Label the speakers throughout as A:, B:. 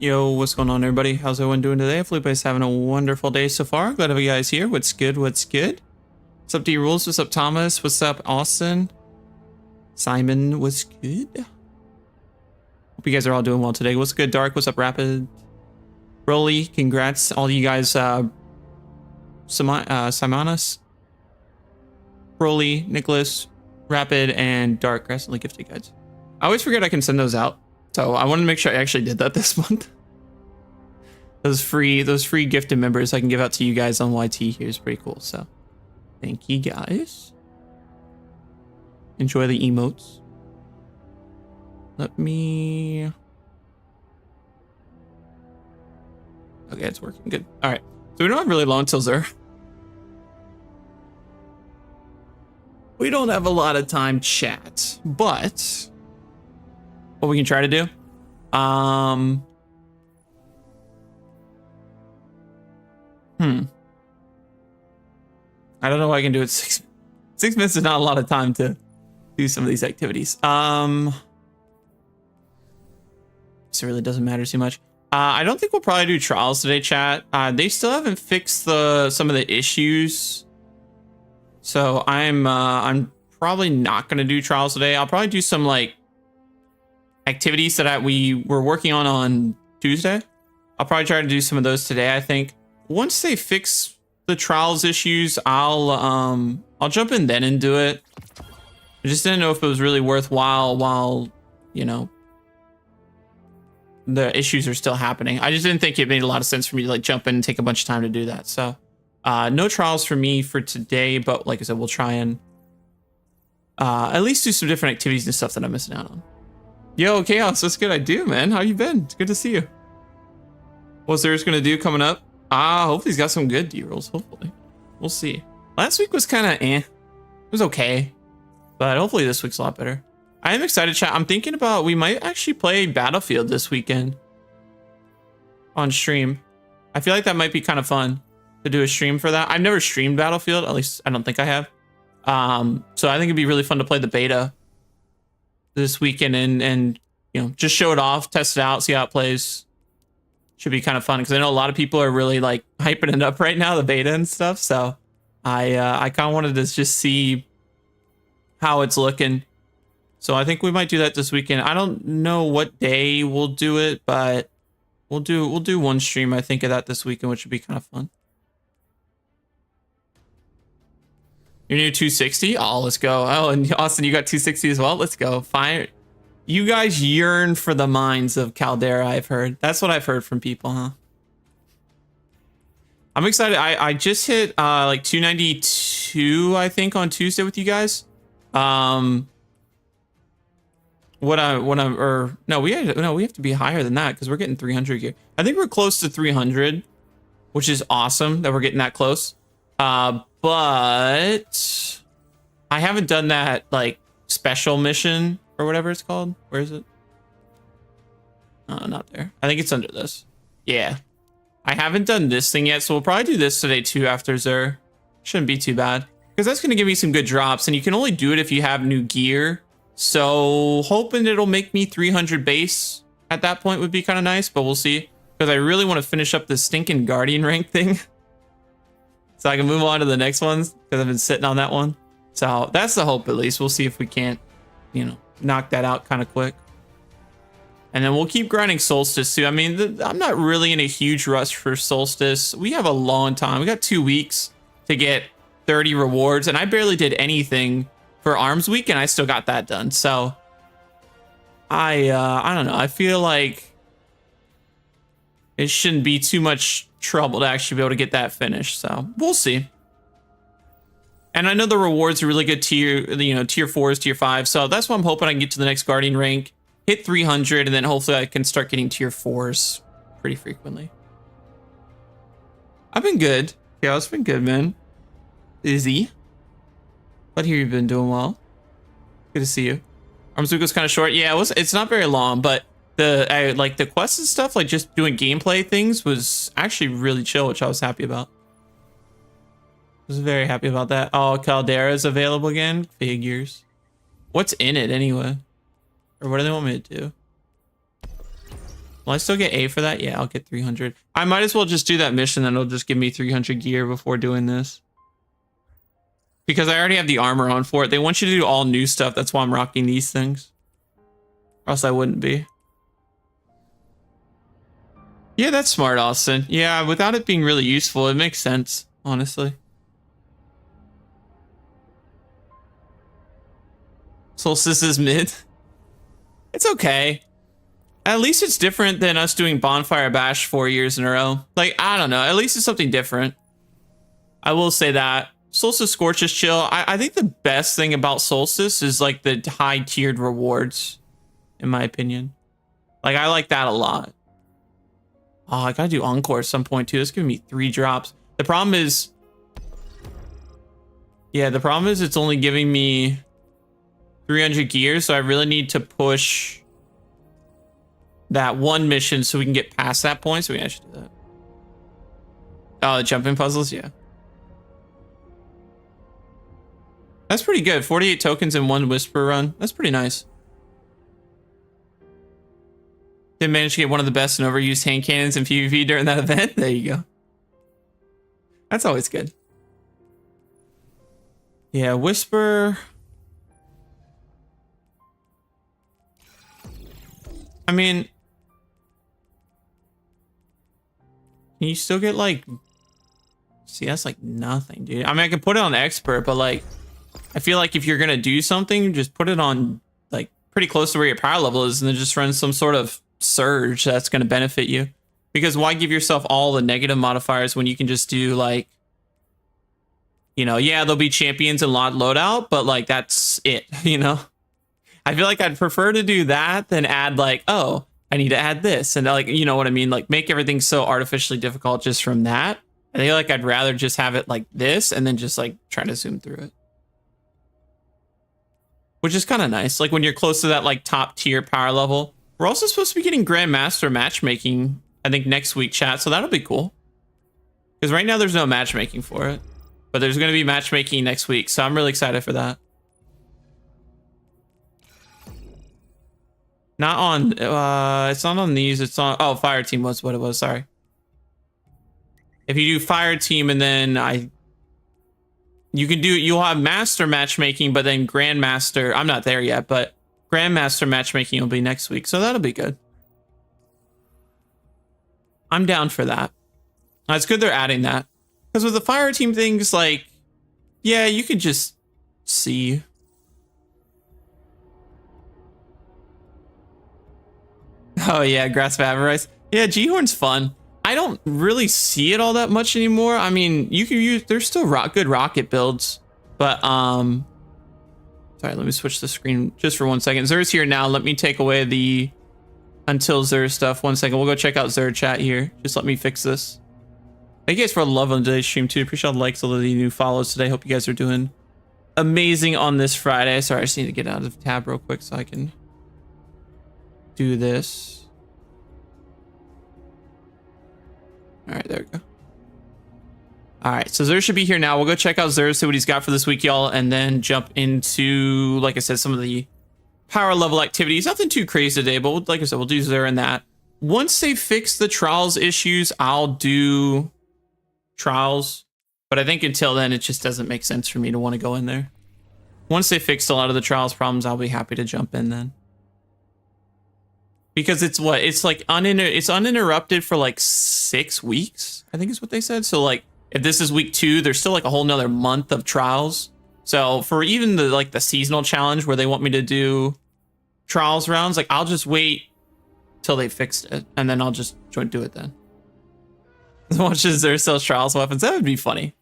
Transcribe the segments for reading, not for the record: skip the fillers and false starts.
A: Yo, what's going on, everybody? How's everyone doing today? Hopefully everybody's having a wonderful day so far. Glad to have you guys here. What's good? What's good? What's up, D Rules? What's up, Thomas? What's up, Austin? Simon, what's good? Hope you guys are all doing well today. What's good, Dark? What's up, Rapid? Broly, congrats. All you guys, Simonis, Broly, Nicholas, Rapid, and Dark recently gifted guides. I always forget I can send those out. So I wanted to make sure I actually did that this month. Those free gifted members I can give out to you guys on YT here is pretty cool. So thank you guys. Enjoy the emotes. Let me... Okay, it's working good. All right. So we don't have really long till there. We don't have a lot of time chat, but what we can try to do. I don't know what I can do at 6 minutes is not a lot of time to do some of these activities. So it really doesn't matter too much. I don't think we'll probably do trials today, chat. They still haven't fixed some of the issues. So I'm probably not gonna do trials today. I'll probably do some like activities that we were working on Tuesday. I'll probably try to do some of those today. I think once they fix the trials issues, I'll jump in then and do it. I just didn't know if it was really worthwhile while, you know, the issues are still happening. I just didn't think it made a lot of sense for me to like jump in and take a bunch of time to do that. So no trials for me for today, but like I said, we'll try and at least do some different activities and stuff that I'm missing out on. Yo, Chaos, what's good? I do, man. How you been? It's good to see you. What's There's gonna do coming up? Hopefully he's got some good D-rolls. Hopefully. We'll see. Last week was kind of It was okay. But hopefully this week's a lot better. I am excited, chat. I'm thinking about we might actually play Battlefield this weekend on stream. I feel like that might be kind of fun to do a stream for that. I've never streamed Battlefield, at least I don't think I have. So I think it'd be really fun to play the beta this weekend and you know, just show it off, test it out, see how it plays. Should be kind of fun because I know a lot of people are really like hyping it up right now, the beta and stuff. So I kind of wanted to just see how it's looking. So I think we might do that this weekend. I don't know what day we'll do it, but we'll do one stream I think of that this weekend, which would be kind of fun. You're new 260? Oh, let's go. Oh, and Austin, you got 260 as well? Let's go. Fine. You guys yearn for the mines of Caldera, I've heard. That's what I've heard from people, huh? I'm excited. I just hit like 292, I think, on Tuesday with you guys. We have to be higher than that because we're getting 300 here. I think we're close to 300, which is awesome that we're getting that close. But I haven't done that like special mission or whatever it's called. Where is it? Not there. I think it's under this. Yeah. I haven't done this thing yet, so we'll probably do this today too after Xur. Shouldn't be too bad. Because that's going to give me some good drops, and you can only do it if you have new gear. So hoping it'll make me 300 base at that point would be kind of nice, but we'll see. Because I really want to finish up this stinking Guardian rank thing. So I can move on to the next ones, because I've been sitting on that one. So that's the hope, at least. We'll see if we can't, you know, knock that out kind of quick. And then we'll keep grinding Solstice too. I mean, I'm not really in a huge rush for Solstice. We have a long time. We got 2 weeks to get 30 rewards, and I barely did anything for Arms Week, and I still got that done. So I don't know. I feel like it shouldn't be too much trouble to actually be able to get that finished. So we'll see. And I know the rewards are really good tier 4s, tier 5. So that's why I'm hoping I can get to the next Guardian rank, hit 300, and then hopefully I can start getting tier 4s pretty frequently. I've been good. Yeah, it's been good, man. Busy. But here you've been doing well. Good to see you. Arms Week was kind of short. Yeah, it's not very long, but the quests and stuff, like just doing gameplay things, was actually really chill, which I was happy about. I was very happy about that. Oh, Caldera is available again. Figures. What's in it anyway? Or what do they want me to do? Will I still get A for that? Yeah, I'll get 300. I might as well just do that mission, then it'll just give me 300 gear before doing this. Because I already have the armor on for it. They want you to do all new stuff. That's why I'm rocking these things. Or else I wouldn't be. Yeah, that's smart, Austin. Yeah, without it being really useful, it makes sense, honestly. Solstice is mid. It's okay. At least it's different than us doing Bonfire Bash 4 years in a row. Like, I don't know. At least it's something different. I will say that. Solstice Scorch is chill. I think the best thing about Solstice is like the high tiered rewards, in my opinion. Like, I like that a lot. Oh, I gotta do Encore at some point too. It's giving me 3 drops. The problem is, yeah, the problem is it's only giving me 300 gears, so I really need to push that one mission so we can get past that point. So we actually do that. Oh, the jumping puzzles, yeah. That's pretty good. 48 tokens in 1 Whisper run. That's pretty nice. Did manage to get one of the best and overused hand cannons in PvP during that event. There you go. That's always good. Yeah, Whisper. I mean, can you still get like, see, that's like nothing, dude. I mean, I can put it on expert, but like, I feel like if you're going to do something, just put it on like pretty close to where your power level is and then just run some sort of surge that's going to benefit you. Because why give yourself all the negative modifiers when you can just do like, you know, yeah, there'll be champions and lot loadout, but like that's it, you know? I feel like I'd prefer to do that than add like, oh, I need to add this. And like, you know what I mean? Like make everything so artificially difficult just from that. I feel like I'd rather just have it like this and then just like try to zoom through it. Which is kind of nice. Like when you're close to that like top tier power level. We're also supposed to be getting Grandmaster matchmaking, I think next week, chat. So that'll be cool. Because right now there's no matchmaking for it. But there's going to be matchmaking next week. So I'm really excited for that. Not on, it's not on these. It's on, oh, Fire Team was what it was. Sorry. If you do Fire Team and then you can do, you'll have Master matchmaking, but then Grandmaster, I'm not there yet, but Grandmaster matchmaking will be next week. So that'll be good. I'm down for that. It's good they're adding that. Because with the Fire Team things, like, yeah, you could just see. Oh yeah, Grass Avarice. Yeah, G-Horn's fun. I don't really see it all that much anymore. I mean, you can use, there's still good rocket builds, but sorry, let me switch the screen just for 1 second. Zer's here now. Let me take away the until Zer stuff. 1 second. We'll go check out Zer chat here. Just let me fix this. Thank you guys for the love on today's stream too. Appreciate all the likes, all of the new follows today. Hope you guys are doing amazing on this Friday. Sorry, I just need to get out of tab real quick so I can do this. All right, there we go. All right, so Zer should be here now. We'll go check out Zer, see what he's got for this week, y'all, and then jump into, like I said, some of the power level activities. Nothing too crazy today, but like I said, we'll do Zer and that. Once they fix the trials issues, I'll do trials. But I think until then, it just doesn't make sense for me to want to go in there. Once they fixed a lot of the trials problems, I'll be happy to jump in then. Because it's what? It's like it's uninterrupted for like 6 weeks, I think is what they said. So like if this is week 2, there's still like a whole nother month of trials. So for even the like the seasonal challenge where they want me to do trials rounds, like I'll just wait till they fixed it and then I'll just do it then. As much as there sells trials weapons, that would be funny.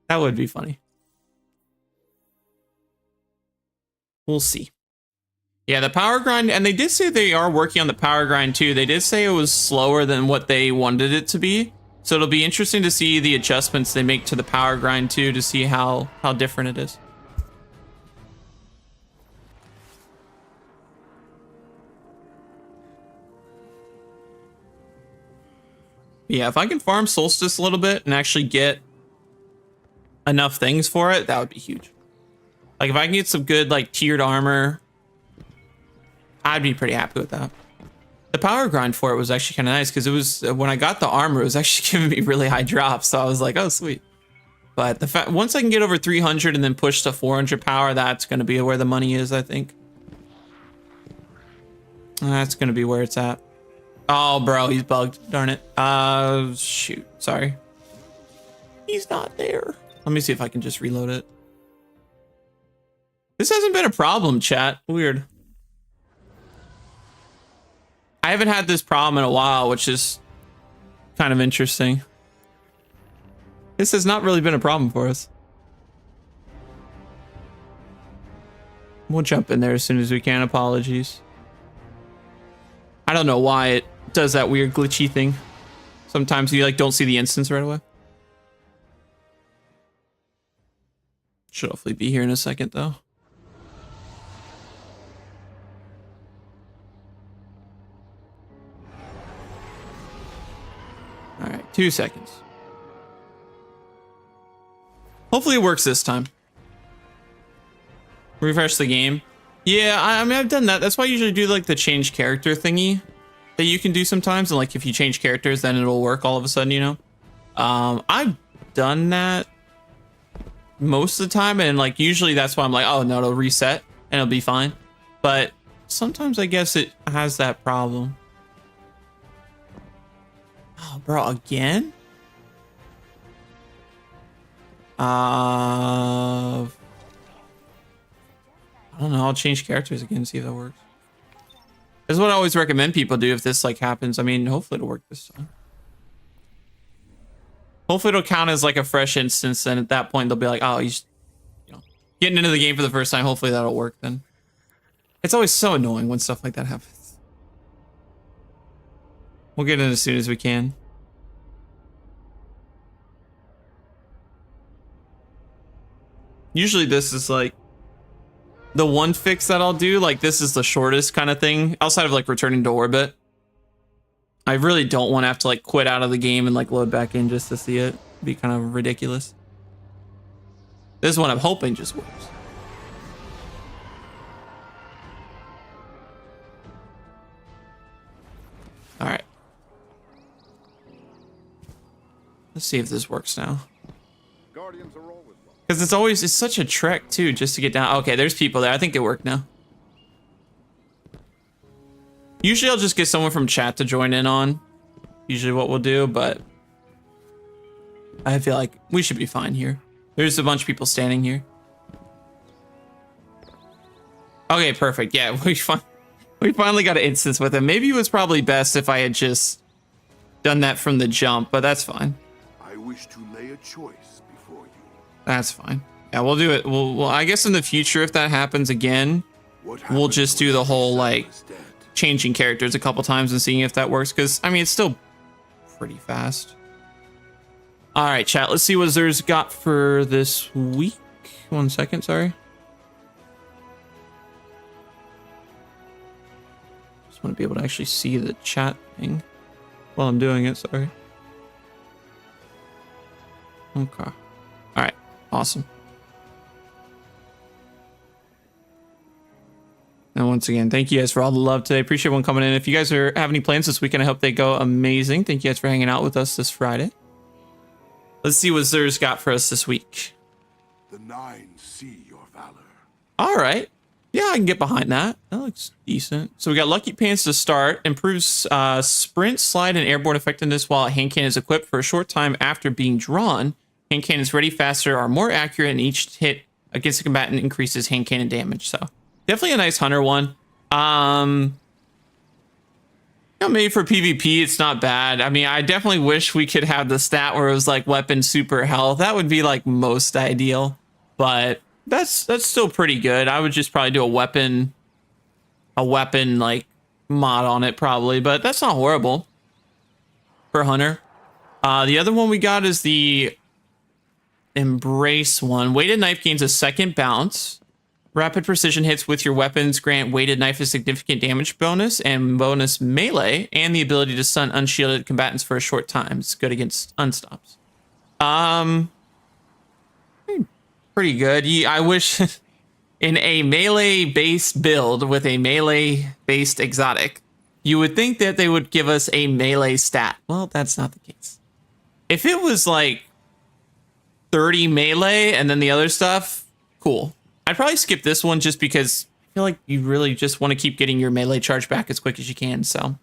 A: That would be funny. We'll see. Yeah, the power grind, and they did say they are working on the power grind too. They did say it was slower than what they wanted it to be. So it'll be interesting to see the adjustments they make to the power grind too, to see how different it is. Yeah, if I can farm Solstice a little bit and actually get enough things for it, that would be huge. Like if I can get some good like tiered armor, I'd be pretty happy with that. The power grind for it was actually kind of nice because it was when I got the armor, it was actually giving me really high drops. So I was like, oh, sweet. But the fact once I can get over 300 and then push to 400 power, that's going to be where the money is, I think. That's going to be where it's at. Oh, bro, he's bugged. Darn it. Shoot. Sorry. He's not there. Let me see if I can just reload it. This hasn't been a problem, chat. Weird. I haven't had this problem in a while, which is kind of interesting. This has not really been a problem for us. We'll jump in there as soon as we can. Apologies. I don't know why it does that weird glitchy thing. Sometimes you like don't see the instance right away. Should hopefully be here in a second though. All right, 2 seconds. Hopefully it works this time. Refresh the game. Yeah, I mean, I've done that. That's why I usually do like the change character thingy that you can do sometimes. And like if you change characters, then it'll work all of a sudden, you know? I've done that most of the time. And like usually that's why I'm like, oh no, it'll reset and it'll be fine. But sometimes I guess it has that problem. Oh, bro, again? I don't know. I'll change characters again and see if that works. This is what I always recommend people do if this like happens. I mean, hopefully it'll work this time. Hopefully it'll count as like a fresh instance, and at that point they'll be like, oh, he's, you know, getting into the game for the first time. Hopefully that'll work then. It's always so annoying when stuff like that happens. We'll get in as soon as we can. Usually this is like the one fix that I'll do. Like this is the shortest kind of thing outside of like returning to orbit. I really don't want to have to like quit out of the game and like load back in just to see it. It'd be kind of ridiculous. This is what I'm hoping just works. All right. Let's see if this works now. Because it's such a trek too, just to get down. Okay, there's people there. I think it worked now. Usually I'll just get someone from chat to join in on. Usually what we'll do, but I feel like we should be fine here. There's a bunch of people standing here. Okay, perfect. Yeah, we finally got an instance with him. Maybe it was probably best if I had just done that from the jump, but that's fine.
B: I wish to lay a choice.
A: That's fine. Yeah, we'll do it. Well, I guess in the future, if that happens again, we'll just do the whole like changing characters a couple times and seeing if that works. Because I mean, it's still pretty fast. All right, chat. Let's see what Xur's got for this week. 1 second, sorry. Just want to be able to actually see the chat thing while I'm doing it. Sorry. Okay. All right. Awesome. And once again, thank you guys for all the love today. Appreciate everyone coming in. If you guys have any plans this weekend, I hope they go amazing. Thank you guys for hanging out with us this Friday. Let's see what Xur's got for us this week.
B: The Nine see your valor.
A: All right. Yeah, I can get behind that. That looks decent. So we got Lucky Pants to start. Improves sprint, slide, and airborne effectiveness while a hand cannon is equipped for a short time after being drawn. Hand cannons ready faster, are more accurate, and each hit against a combatant increases hand cannon damage. So definitely a nice hunter one. You know, maybe for PvP, it's not bad. I mean, I definitely wish we could have the stat where it was like weapon super health. That would be like most ideal, but that's still pretty good. I would just probably do a weapon like mod on it probably, but that's not horrible for hunter. The other one we got is the Embrace one. Weighted knife gains a second bounce. Rapid precision hits with your weapons grant weighted knife a significant damage bonus and bonus melee, and the ability to stun unshielded combatants for a short time. It's good against unstops. Pretty good. I wish in a melee based build with a melee based exotic, You would think that they would give us a melee stat. Well, that's not the case. If it was like 30 melee and then the other stuff, cool. I'd probably skip this one just because I feel like you really just want to keep getting your melee charge back as quick as you can. So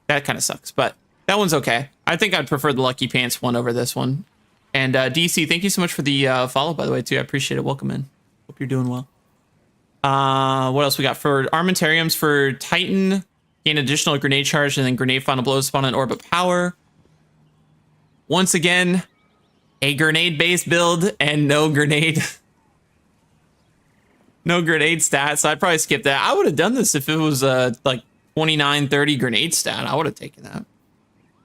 A: that kind of sucks, but that one's okay. I think I'd prefer the Lucky Pants one over this one. And DC, thank you so much for the follow, by the way, too. I appreciate it. Welcome in. Hope you're doing well. What else we got for Armentariums for Titan? Gain additional grenade charge and then grenade final blows spawn in orbit power. Once again, a grenade-based build and no grenade. No grenade stats. So I'd probably skip that. I would have done this if it was like 29, 30 grenade stat. I would have taken that.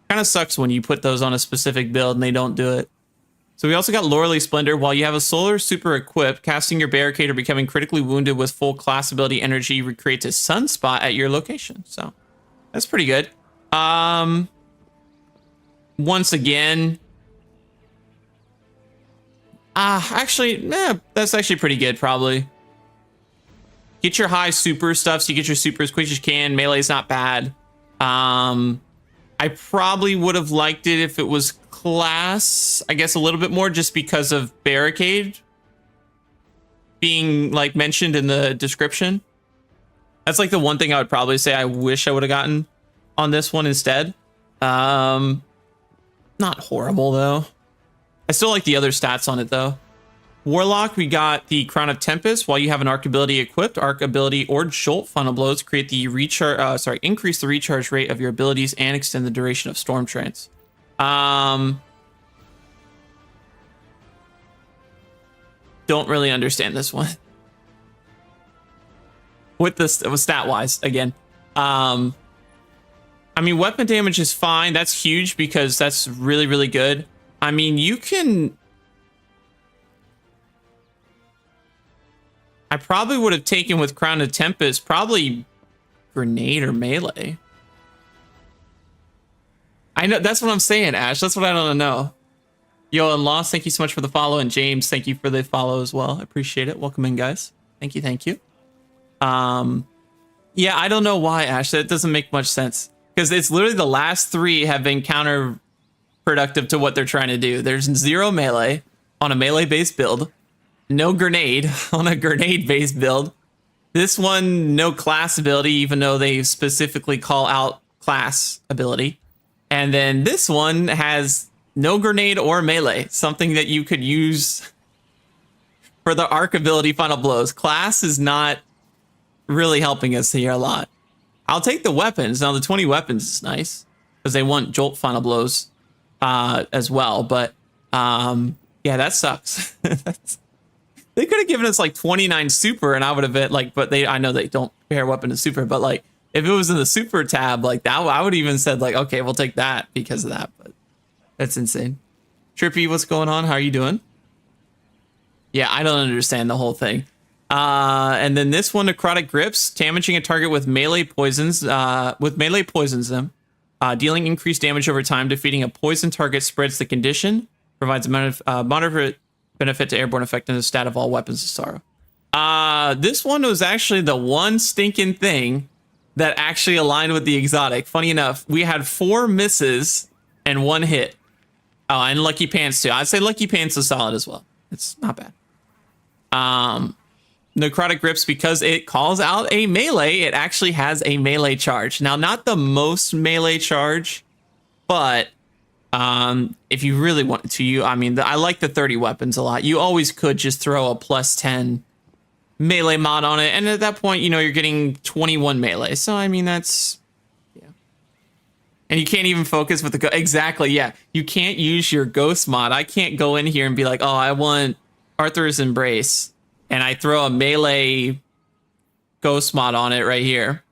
A: Kind of sucks when you put those on a specific build and they don't do it. So we also got Loreley Splendor. While you have a solar super equipped, casting your barricade or becoming critically wounded with full class ability energy recreates a sunspot at your location. So that's pretty good. Once again, actually, that's actually pretty good, probably. Get your high super stuff so you get your super as quick as you can. Melee's not bad. I probably would have liked it if it was class, I guess, a little bit more just because of barricade being like mentioned in the description. That's like the one thing I would probably say I wish I would have gotten on this one instead. Not horrible though. I still like the other stats on it though. Warlock, we got the Crown of Tempest. While you have an arc ability equipped, arc ability or jolt final blows create the increase the recharge rate of your abilities and extend the duration of storm trance. Don't really understand this one. With this stat wise again. I mean, weapon damage is fine. That's huge because that's really, really good. I mean, you can. I probably would have taken with Crown of Tempest, probably grenade or melee. I know, that's what I'm saying, Ash. That's what I don't know. Yo, and Lost, thank you so much for the follow. And James, thank you for the follow as well. I appreciate it. Welcome in, guys. Thank you, thank you. Yeah, I don't know why, Ash. That doesn't make much sense. Because it's literally the last three have been counterproductive to what they're trying to do. There's 0 melee on a melee-based build. No grenade on a grenade-based build. This one, no class ability, even though they specifically call out class ability. And then this one has no grenade or melee, something that you could use for the arc ability final blows. Class is not really helping us here a lot. I'll take the weapons. Now, the 20 weapons is nice because they want jolt final blows as well. But yeah, that sucks. They could have given us like 29 super and I would have been like, but I know they don't pair weapon to super, but like if it was in the super tab like that, I would even said like, okay, we'll take that because of that. But that's insane. Trippy, what's going on? How are you doing? Yeah, I don't understand the whole thing. And then this one, necrotic grips, damaging a target with melee poisons, them, dealing increased damage over time. Defeating a poison target spreads the condition, provides a moderate benefit to airborne effectiveness stat of all weapons of sorrow. This one was actually the one stinking thing that actually aligned with the exotic. Funny enough, we had 4 misses and 1 hit. Oh, and Lucky Pants too. I'd say Lucky Pants is solid as well. It's not bad. Necrotic grips, because it calls out a melee, it actually has a melee charge. Now, not the most melee charge, but if you really wanted to, I mean, I like the 30 weapons a lot. You always could just throw a +10 melee mod on it, and at that point, you know, you're getting 21 melee. So, I mean, that's, yeah. And you can't even focus with the exactly, yeah. You can't use your ghost mod. I can't go in here and be like, oh, I want Arthur's Embrace, and I throw a melee ghost mod on it right here.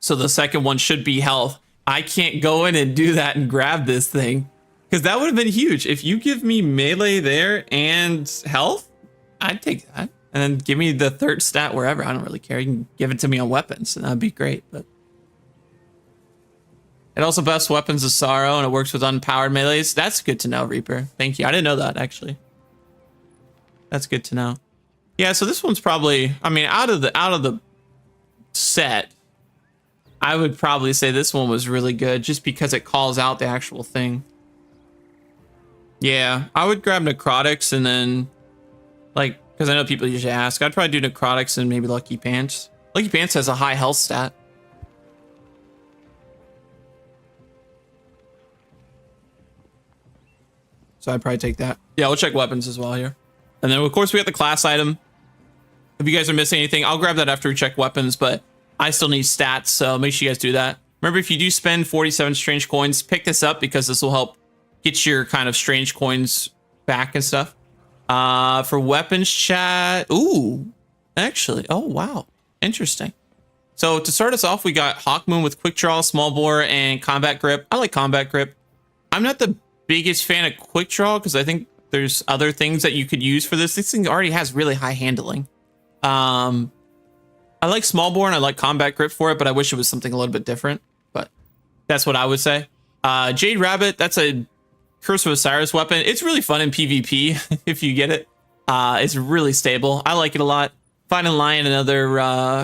A: So the second one should be health. I can't go in and do that and grab this thing, because that would have been huge. If you give me melee there and health, I'd take that. And then give me the third stat wherever. I don't really care. You can give it to me on weapons, and that'd be great. But it also buffs weapons of sorrow, and it works with unpowered melees. That's good to know, Reaper. Thank you. I didn't know that, actually. That's good to know. Yeah, so this one's probably, I mean, out of the set, I would probably say this one was really good just because it calls out the actual thing. Yeah, I would grab necrotics and then, like, because I know people usually ask, I'd probably do necrotics and maybe Lucky Pants. Lucky Pants has a high health stat. So I'd probably take that. Yeah, we'll check weapons as well here. And then, of course, we got the class item. If you guys are missing anything, I'll grab that after we check weapons, but I still need stats, so make sure you guys do that. Remember, if you do spend 47 strange coins, pick this up because this will help get your kind of strange coins back and stuff. For weapons chat, ooh, actually, oh, wow, interesting. So to start us off, we got Hawkmoon with quick draw, small bore, and combat grip. I like combat grip. I'm not the biggest fan of quick draw because I think there's other things that you could use for this. This thing already has really high handling. I like small bore and I like combat grip for it, but I wish it was something a little bit different. But that's what I would say. Jade Rabbit, that's a Curse of Osiris weapon. It's really fun in PvP if you get it. It's really stable. I like it a lot. Fighting Lion, another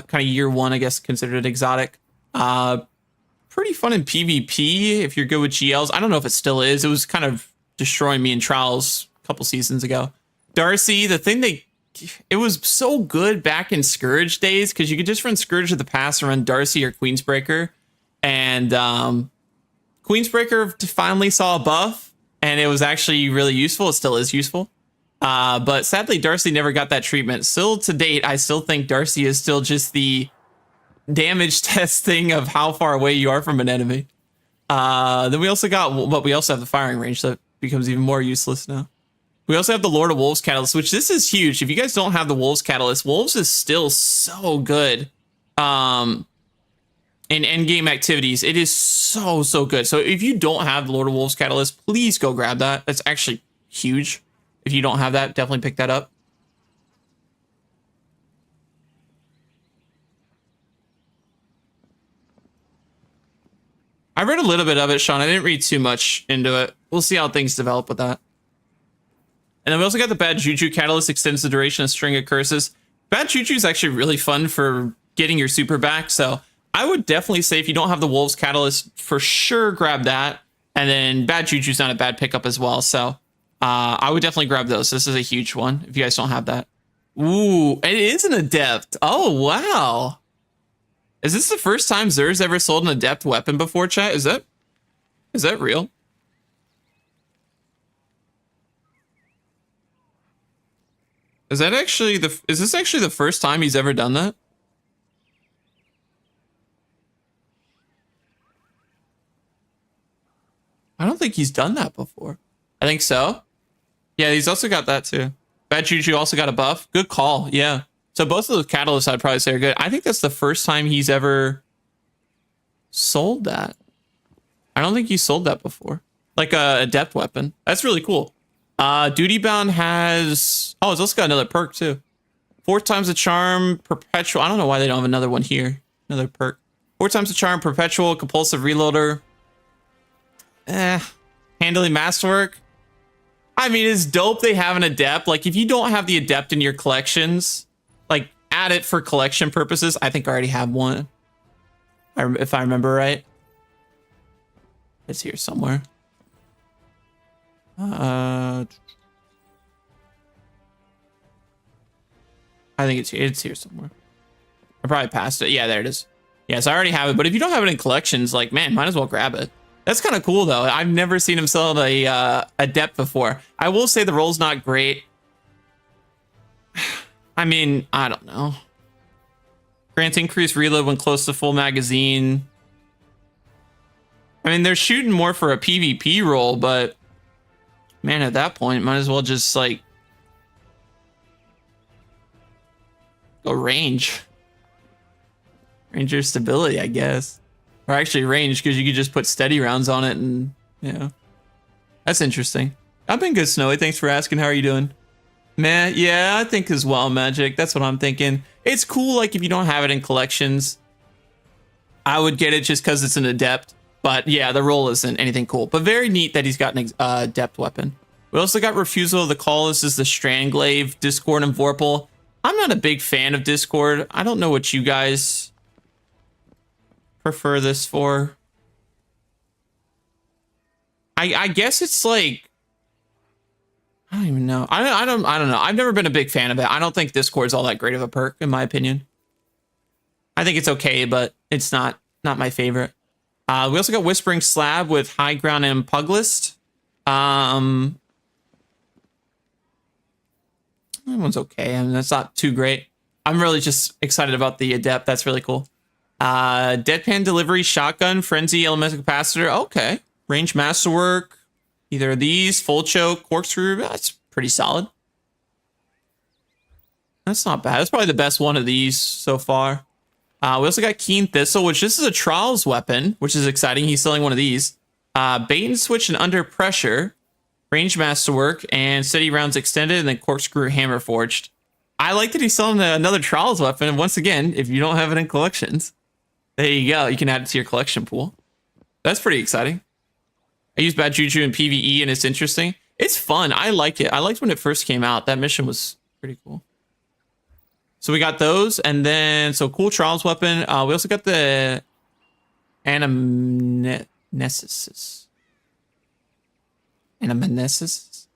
A: kind of year one, I guess, considered exotic. Pretty fun in PvP if you're good with GLs. I don't know if it still is. It was kind of destroying me in trials a couple seasons ago. Darcy, the thing it was so good back in Scourge days because you could just run Scourge of the Past and run Darcy or Queensbreaker. And Queensbreaker finally saw a buff and it was actually really useful. It still is useful. But sadly, Darcy never got that treatment. Still to date, I still think Darcy is still just the damage testing of how far away you are from an enemy. Then we also have the firing range that becomes even more useless now. We also have the Lord of Wolves Catalyst, which this is huge. If you guys don't have the Wolves Catalyst, Wolves is still so good in endgame activities. It is so good. So if you don't have the Lord of Wolves Catalyst, please go grab that. That's actually huge. If you don't have that, definitely pick that up. I read a little bit of it, Sean. I didn't read too much into it. We'll see how things develop with that. And then we also got the Bad Juju Catalyst, extends the duration of string of curses. Bad Juju is actually really fun for getting your super back. So I would definitely say if you don't have the Wolves Catalyst, for sure grab that. And then Bad Juju's not a bad pickup as well. So I would definitely grab those. This is a huge one if you guys don't have that. Ooh, it is an Adept. Oh, wow. Is this the first time Xur's ever sold an Adept weapon before, chat? Is that real? Is this actually the first time he's ever done that? I don't think he's done that before. I think so. Yeah, he's also got that too. Bad Juju also got a buff. Good call. Yeah. So both of those catalysts I'd probably say are good. I think that's the first time he's ever sold that. I don't think he sold that before. Like a Adept weapon. That's really cool. Duty Bound has... Oh, it's also got another perk too. 4 times the charm, perpetual. I don't know why they don't have another one here. Another perk. 4 times the charm, perpetual, compulsive reloader. Handling masterwork. I mean, it's dope they have an Adept. Like, if you don't have the Adept in your collections, like, add it for collection purposes. I think I already have one. If I remember right. It's here somewhere. I think it's here somewhere. I probably passed it. Yeah, there it is. Yes, I already have it. But if you don't have it in collections, like, man, might as well grab it. That's kind of cool, though. I've never seen him sell a Adept before. I will say the roll's not great. I mean, I don't know. Grants increased reload when close to full magazine. I mean, they're shooting more for a PvP roll, but man, at that point, might as well just like go range. Ranger stability, I guess. Or actually range, because you could just put steady rounds on it and, yeah. That's interesting. I've been good, Snowy. Thanks for asking. How are you doing? Man, yeah, I think as well, Magic. That's what I'm thinking. It's cool, like, if you don't have it in collections. I would get it just because it's an Adept. But, yeah, the roll isn't anything cool. But very neat that he's got an Adept weapon. We also got Refusal of the Call. This is the Strandglaive, Discord, and Vorpal. I'm not a big fan of Discord. I don't know what you guys prefer this for? I guess it's like, I don't even know. I don't know. I've never been a big fan of it. I don't think Discord's all that great of a perk, in my opinion. I think it's okay, but it's not my favorite. We also got Whispering Slab with High Ground and Puglist. That one's okay. I mean, that's not too great. I'm really just excited about the Adept. That's really cool. Deadpan Delivery, Shotgun, Frenzy, Elemental Capacitor. Okay. Range Masterwork. Either of these, Full Choke, Corkscrew. That's pretty solid. That's not bad. That's probably the best one of these so far. We also got Keen Thistle, which this is a Trials weapon, which is exciting. He's selling one of these. Bait and Switch and Under Pressure, Range Masterwork, and Steady Rounds Extended, and then Corkscrew Hammer Forged. I like that he's selling another Trials weapon. And once again, if you don't have it in collections, there you go. You can add it to your collection pool. That's pretty exciting. I use Bad Juju in PvE, and it's interesting. It's fun. I like it. I liked when it first came out. That mission was pretty cool. So we got those, and then, so cool Trials weapon. We also got the Anamnesis. Anamnesis?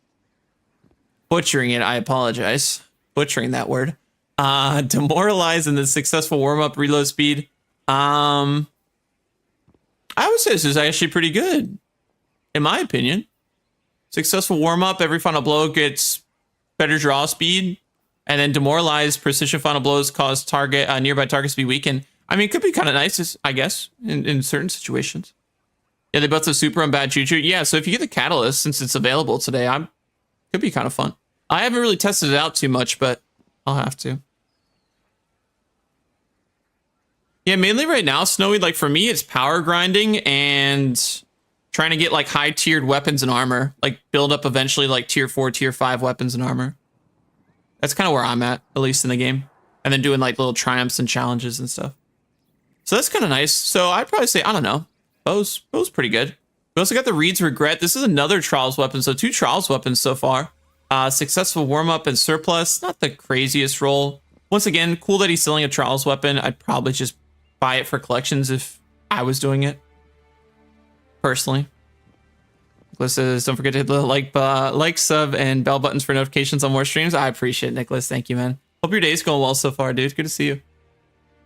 A: Butchering it, I apologize. Butchering that word. Demoralize and the successful warm-up reload speed. I would say this is actually pretty good, in my opinion. Successful warm-up, every final blow gets better draw speed. And then Demoralize, precision final blows cause nearby targets to be weakened. I mean, it could be kind of nice, I guess, in certain situations. Yeah, they both have super on Bad Juju. Yeah, so if you get the Catalyst, since it's available today, could be kind of fun. I haven't really tested it out too much, but I'll have to. Yeah, mainly right now, Snowy, like for me, it's power grinding and trying to get like high tiered weapons and armor, like build up eventually like tier 4, tier 5 weapons and armor. That's kind of where I'm at least in the game. And then doing like little triumphs and challenges and stuff. So that's kind of nice. So I'd probably say, I don't know, Bow's pretty good. We also got the Reed's Regret. This is another Trials weapon. So 2 Trials weapons so far. Successful warm-up and surplus. Not the craziest roll. Once again, cool that he's selling a Trials weapon. I'd probably just buy it for collections if I was doing it. Personally. Nicholas says, don't forget to hit the like, sub, and bell buttons for notifications on more streams. I appreciate it, Nicholas. Thank you, man. Hope your day's going well so far, dude. Good to see you.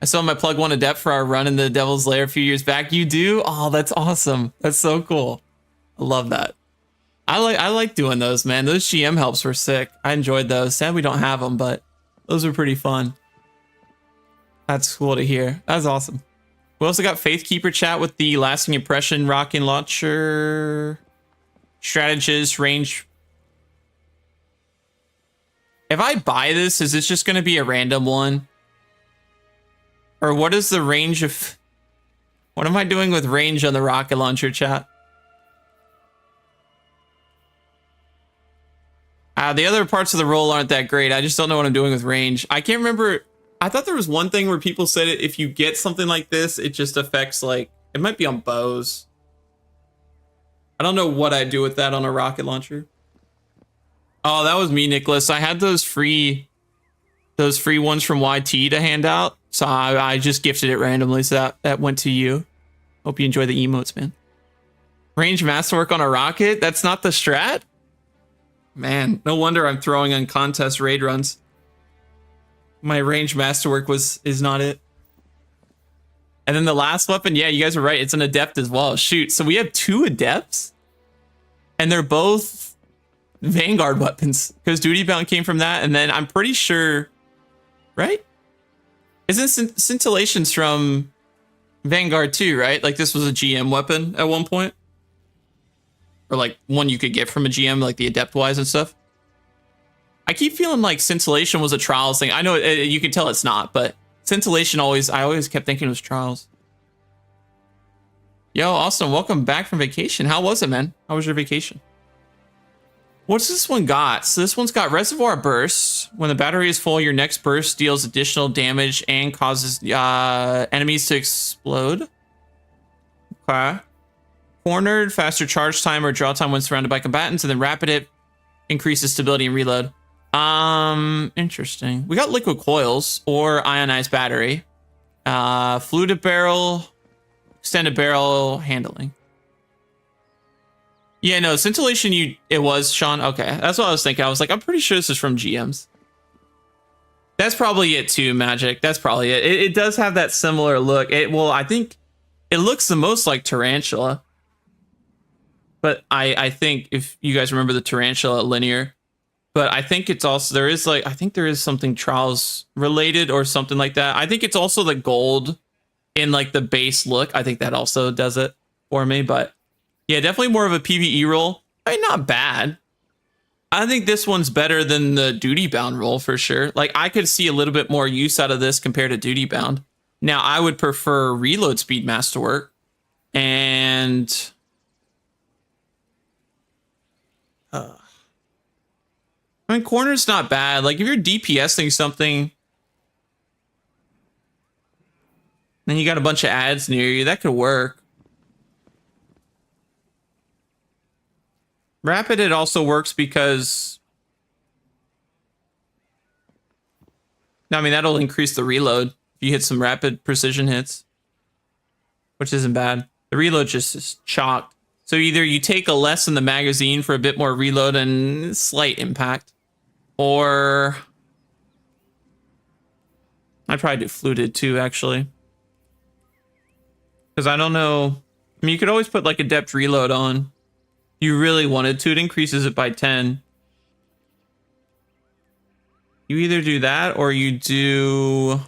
A: I saw my plug 1 Adept for our run in the Devil's Lair a few years back. You do? Oh, that's awesome. That's so cool. I love that. I like doing those, man. Those GM helps were sick. I enjoyed those. Sad we don't have them, but those were pretty fun. That's cool to hear. That's awesome. We also got Faithkeeper chat with the lasting impression rocket launcher strategist range. If I buy this, is this just going to be a random one? Or what is the range of... What am I doing with range on the rocket launcher chat? The other parts of the roll aren't that great. I just don't know what I'm doing with range. I can't remember. I thought there was one thing where people said it, if you get something like this, it just affects like... It might be on bows. I don't know what I do with that on a rocket launcher. Oh, that was me, Nicholas. I had those free ones from YT to hand out. So I just gifted it randomly. So that went to you. Hope you enjoy the emotes, man. Range masterwork on a rocket? That's not the strat? Man, no wonder I'm throwing on contest raid runs. My range masterwork is not it. And then the last weapon, yeah, you guys are right. It's an Adept as well. Shoot, so we have 2 Adepts. And they're both Vanguard weapons. Because Duty Bound came from that. And then I'm pretty sure, right? Isn't Scintillations from Vanguard too, right? Like this was a GM weapon at one point? Or like one you could get from a GM, like the Adept wise and stuff. I keep feeling like Scintillation was a Trials thing. I know you can tell it's not, but Scintillation I always kept thinking it was Trials. Yo, Austin, welcome back from vacation. How was it, man? How was your vacation? What's this one got? So this one's got Reservoir Burst. When the battery is full, your next burst deals additional damage and causes enemies to explode. Okay. Cornered, faster charge time or draw time when surrounded by combatants, and then Rapid Hit increases stability and reload. Interesting. We got Liquid Coils or Ionized Battery. Fluted Barrel. extended barrel handling. Yeah, no, scintillation, it was, Sean. Okay, that's what I was thinking. I was like, I'm pretty sure this is from GMs. That's probably it too, Magic. That's probably it. It does have that similar look. Well, I think it looks the most like Tarantula. But I think if you guys remember the Tarantula linear, but I think it's also, there is something Trials related or something like that. I think it's also the gold in like the base look. I think that also does it for me, but yeah, definitely more of a PvE role. I mean, not bad. I think this one's better than the duty bound role for sure. Like I could see a little bit more use out of this compared to duty bound. Now I would prefer reload speed masterwork, and I mean, corner's not bad. Like if you're DPSing something, then you got a bunch of ads near you, that could work. Rapid, it also works because, I mean, that'll increase the reload if you hit some rapid precision hits, which isn't bad. The reload just is chalked. So either you take a less in the magazine for a bit more reload and slight impact, or I'd probably do fluted too, actually. Because I don't know. I mean, you could always put like Adept reload on. You really wanted to, it increases it by 10. You either do that or you do,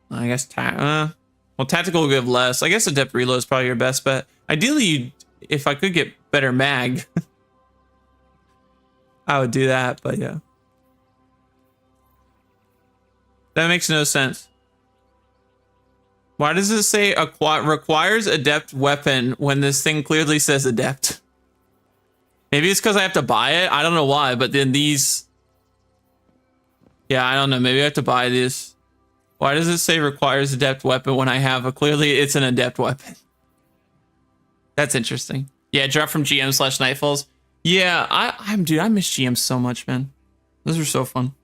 A: I guess, well, tactical will give less. I guess Adept reload is probably your best bet. Ideally, if I could get better mag, I would do that, but yeah. That makes no sense. Why does it say requires Adept weapon when this thing clearly says Adept? Maybe it's because I have to buy it. I don't know why, but then these... Yeah, I don't know. Maybe I have to buy this. Why does it say requires Adept weapon when I have a... Clearly, it's an Adept weapon. That's interesting. Yeah, drop from GM/Nightfalls. Yeah, dude, I miss GM so much, man. Those were so fun.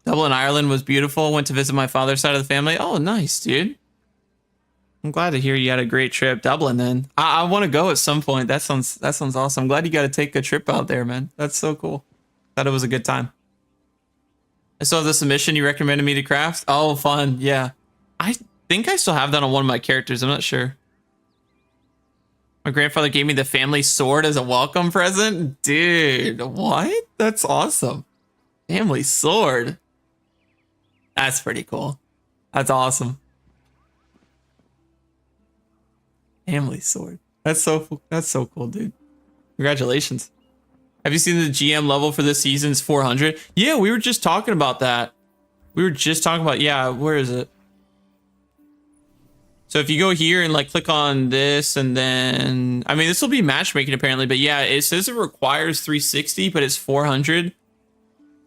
A: Dublin, Ireland was beautiful. Went to visit my father's side of the family. Oh, nice, dude. I'm glad to hear you had a great trip. Dublin, then. I want to go at some point. That sounds awesome. I'm glad you got to take a trip out there, man. That's so cool. Thought it was a good time. I still have the submission you recommended me to craft. Oh, fun. Yeah. I think I still have that on one of my characters. I'm not sure. My grandfather gave me the family sword as a welcome present. Dude, what? That's awesome. Family sword. That's pretty cool. That's awesome. Family sword. That's so cool, dude. Congratulations. Have you seen the GM level for this season's 400? Yeah, we were just talking about that. Yeah, where is it? So if you go here and like click on this, and then, I mean, this will be matchmaking apparently, but yeah, it says it requires 360, but it's 400.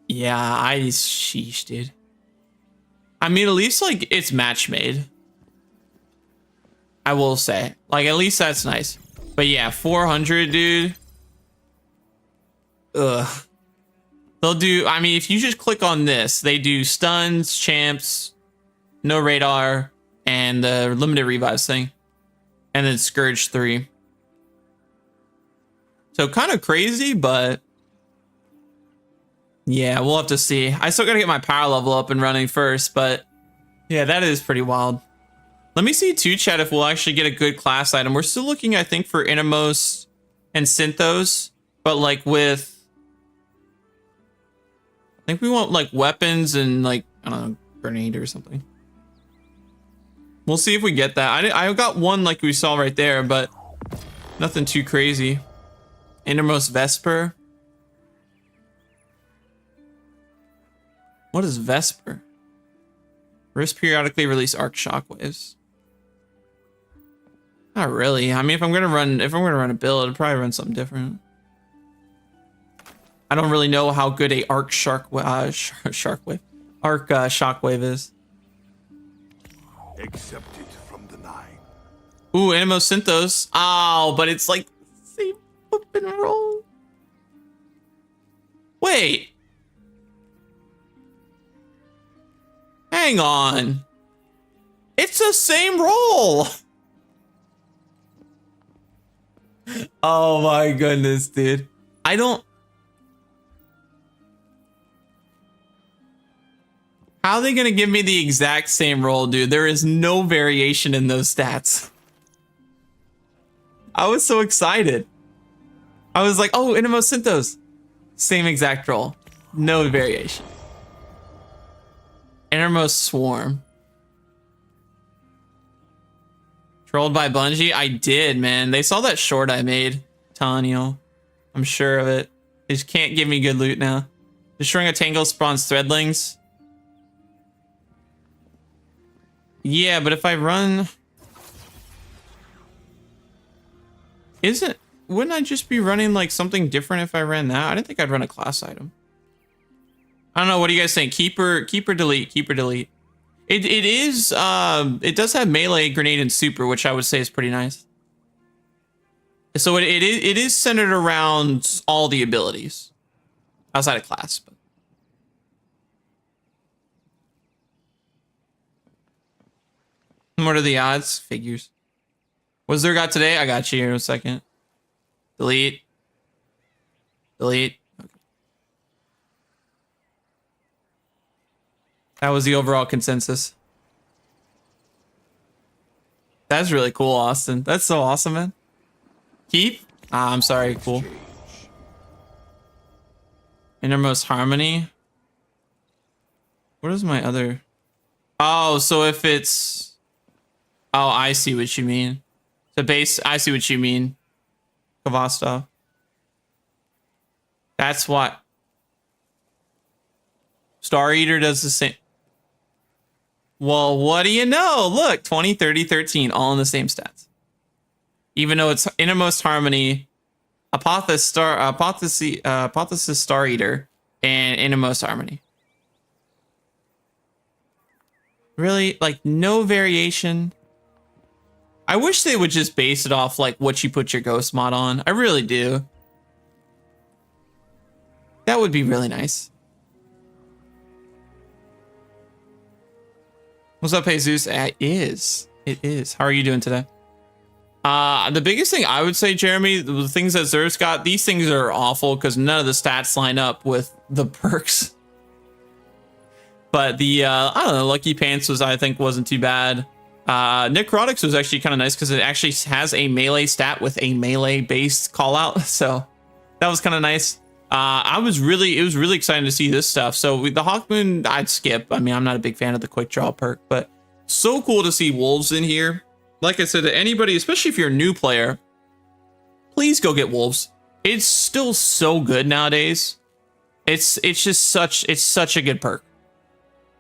A: Yeah, sheesh, dude. I mean, at least like it's match made. I will say, like, at least that's nice. But yeah, 400, dude. Ugh. They'll do, I mean, if you just click on this, they do stuns, champs, no radar, and the limited revives thing. And then Scourge 3. So kind of crazy, but yeah, we'll have to see. I still gotta get my power level up and running first, but yeah, that is pretty wild. Let me see too, chat, if we'll actually get a good class item. We're still looking, I think, for Innermost and Synthos, but like with, I think we want like weapons and like, I don't know, grenade or something. We'll see if we get that. I got one like we saw right there, but nothing too crazy. Innermost Vesper. What is Vesper? Risk periodically release arc shockwaves. Not really. I mean, if I'm gonna run a build, I'd probably run something different. I don't really know how good a arc shockwave is.
B: Accepted from the 9.
A: Ooh, Animo-Synthos. Oh, but it's like same flip and roll. Wait. Hang on. It's the same roll. Oh my goodness, dude. I don't... How are they going to give me the exact same roll, dude? There is no variation in those stats. I was so excited. I was like, oh, Innermost Synthos. Same exact roll. No variation. Innermost Swarm. Trolled by Bungie? I did, man. They saw that short I made. Telling you. I'm sure of it. They just can't give me good loot now. Destroying a Tangle spawns Threadlings. Yeah, but if I run... Wouldn't I just be running like something different if I ran that? I didn't think I'd run a class item. I don't know. What do you guys think? Keep or delete? Keep or delete? It does have melee, grenade, and super, which I would say is pretty nice. So it is centered around all the abilities outside of class. But. What are the odds? Figures. What's there got today? I got you here in a second. Delete. Delete. Okay. That was the overall consensus. That's really cool, Austin. That's so awesome, man. Keep? I'm sorry. Cool. Innermost Harmony. What is my other? Oh, so if it's... Oh, I see what you mean. The base, I see what you mean. Kavasta. That's what. Star Eater does the same. Well, what do you know? Look, 20, 30, 13, all in the same stats. Even though it's Innermost Harmony, Apotheosis Star Eater, and Innermost Harmony. Really? Like, no variation. I wish they would just base it off like what you put your ghost mod on. I really do. That would be really nice. What's up, Jesus? It is. It is. How are you doing today? The biggest thing I would say, Jeremy, the things that Zer's got, these things are awful because none of the stats line up with the perks. But the, I don't know, Lucky Pants was, I think, wasn't too bad. Necrotics was actually kind of nice because it actually has a melee stat with a melee based call out. So that was kind of nice. It was really exciting to see this stuff. So with the Hawkmoon, I'd skip. I mean, I'm not a big fan of the quick draw perk, but so cool to see Wolves in here. Like I said, to anybody, especially if you're a new player, please go get Wolves. It's still so good nowadays. It's such a good perk.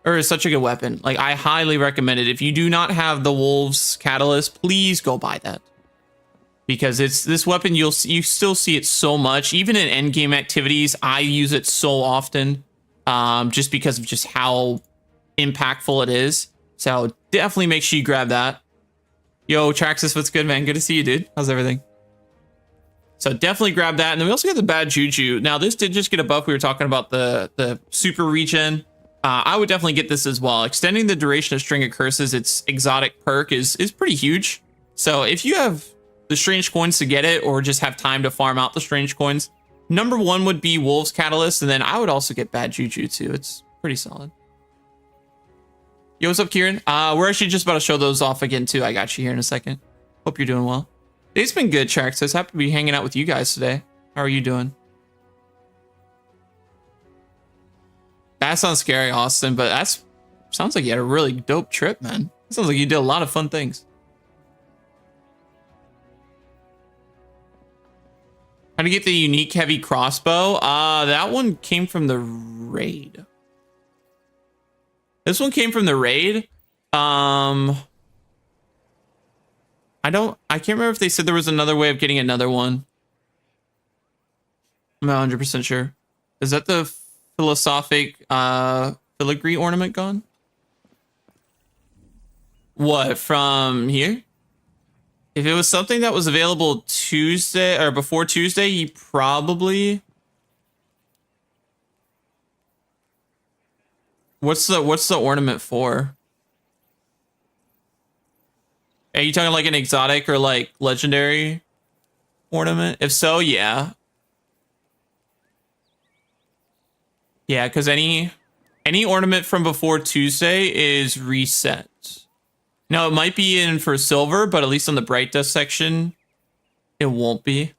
A: Or is such a good weapon. Like, I highly recommend it. If you do not have the Wolves Catalyst, please go buy that. Because it's this weapon, you still see it so much. Even in endgame activities, I use it so often. Just because of just how impactful it is. So definitely make sure you grab that. Yo, Traxxas, what's good, man? Good to see you, dude. How's everything? So definitely grab that. And then we also got the Bad Juju. Now, this did just get a buff. We were talking about the super regen. I would definitely get this as well. Extending the duration of String of Curses, its exotic perk, is pretty huge. So if you have the strange coins to get it, or just have time to farm out the strange coins, number one would be Wolves Catalyst, and then I would also get Bad Juju too. It's pretty solid. Yo, what's up, Kieran? We're actually just about to show those off again too. I got you here in a second. Hope you're doing well. It's been good, Traxxas. Happy to be hanging out with you guys today. How are you doing? That sounds scary, Austin, but sounds like you had a really dope trip, man. It sounds like you did a lot of fun things. How to get the unique heavy crossbow? That one came from the raid. This one came from the raid. I can't remember if they said there was another way of getting another one. I'm not 100% sure. Is that the philosophic filigree ornament gone? What, from here? If it was something that was available Tuesday or before Tuesday, he probably... What's the ornament for? Are you talking like an exotic or like legendary ornament? If so, yeah. Yeah, because any ornament from before Tuesday is reset. Now it might be in for silver, but at least on the bright dust section, it won't be.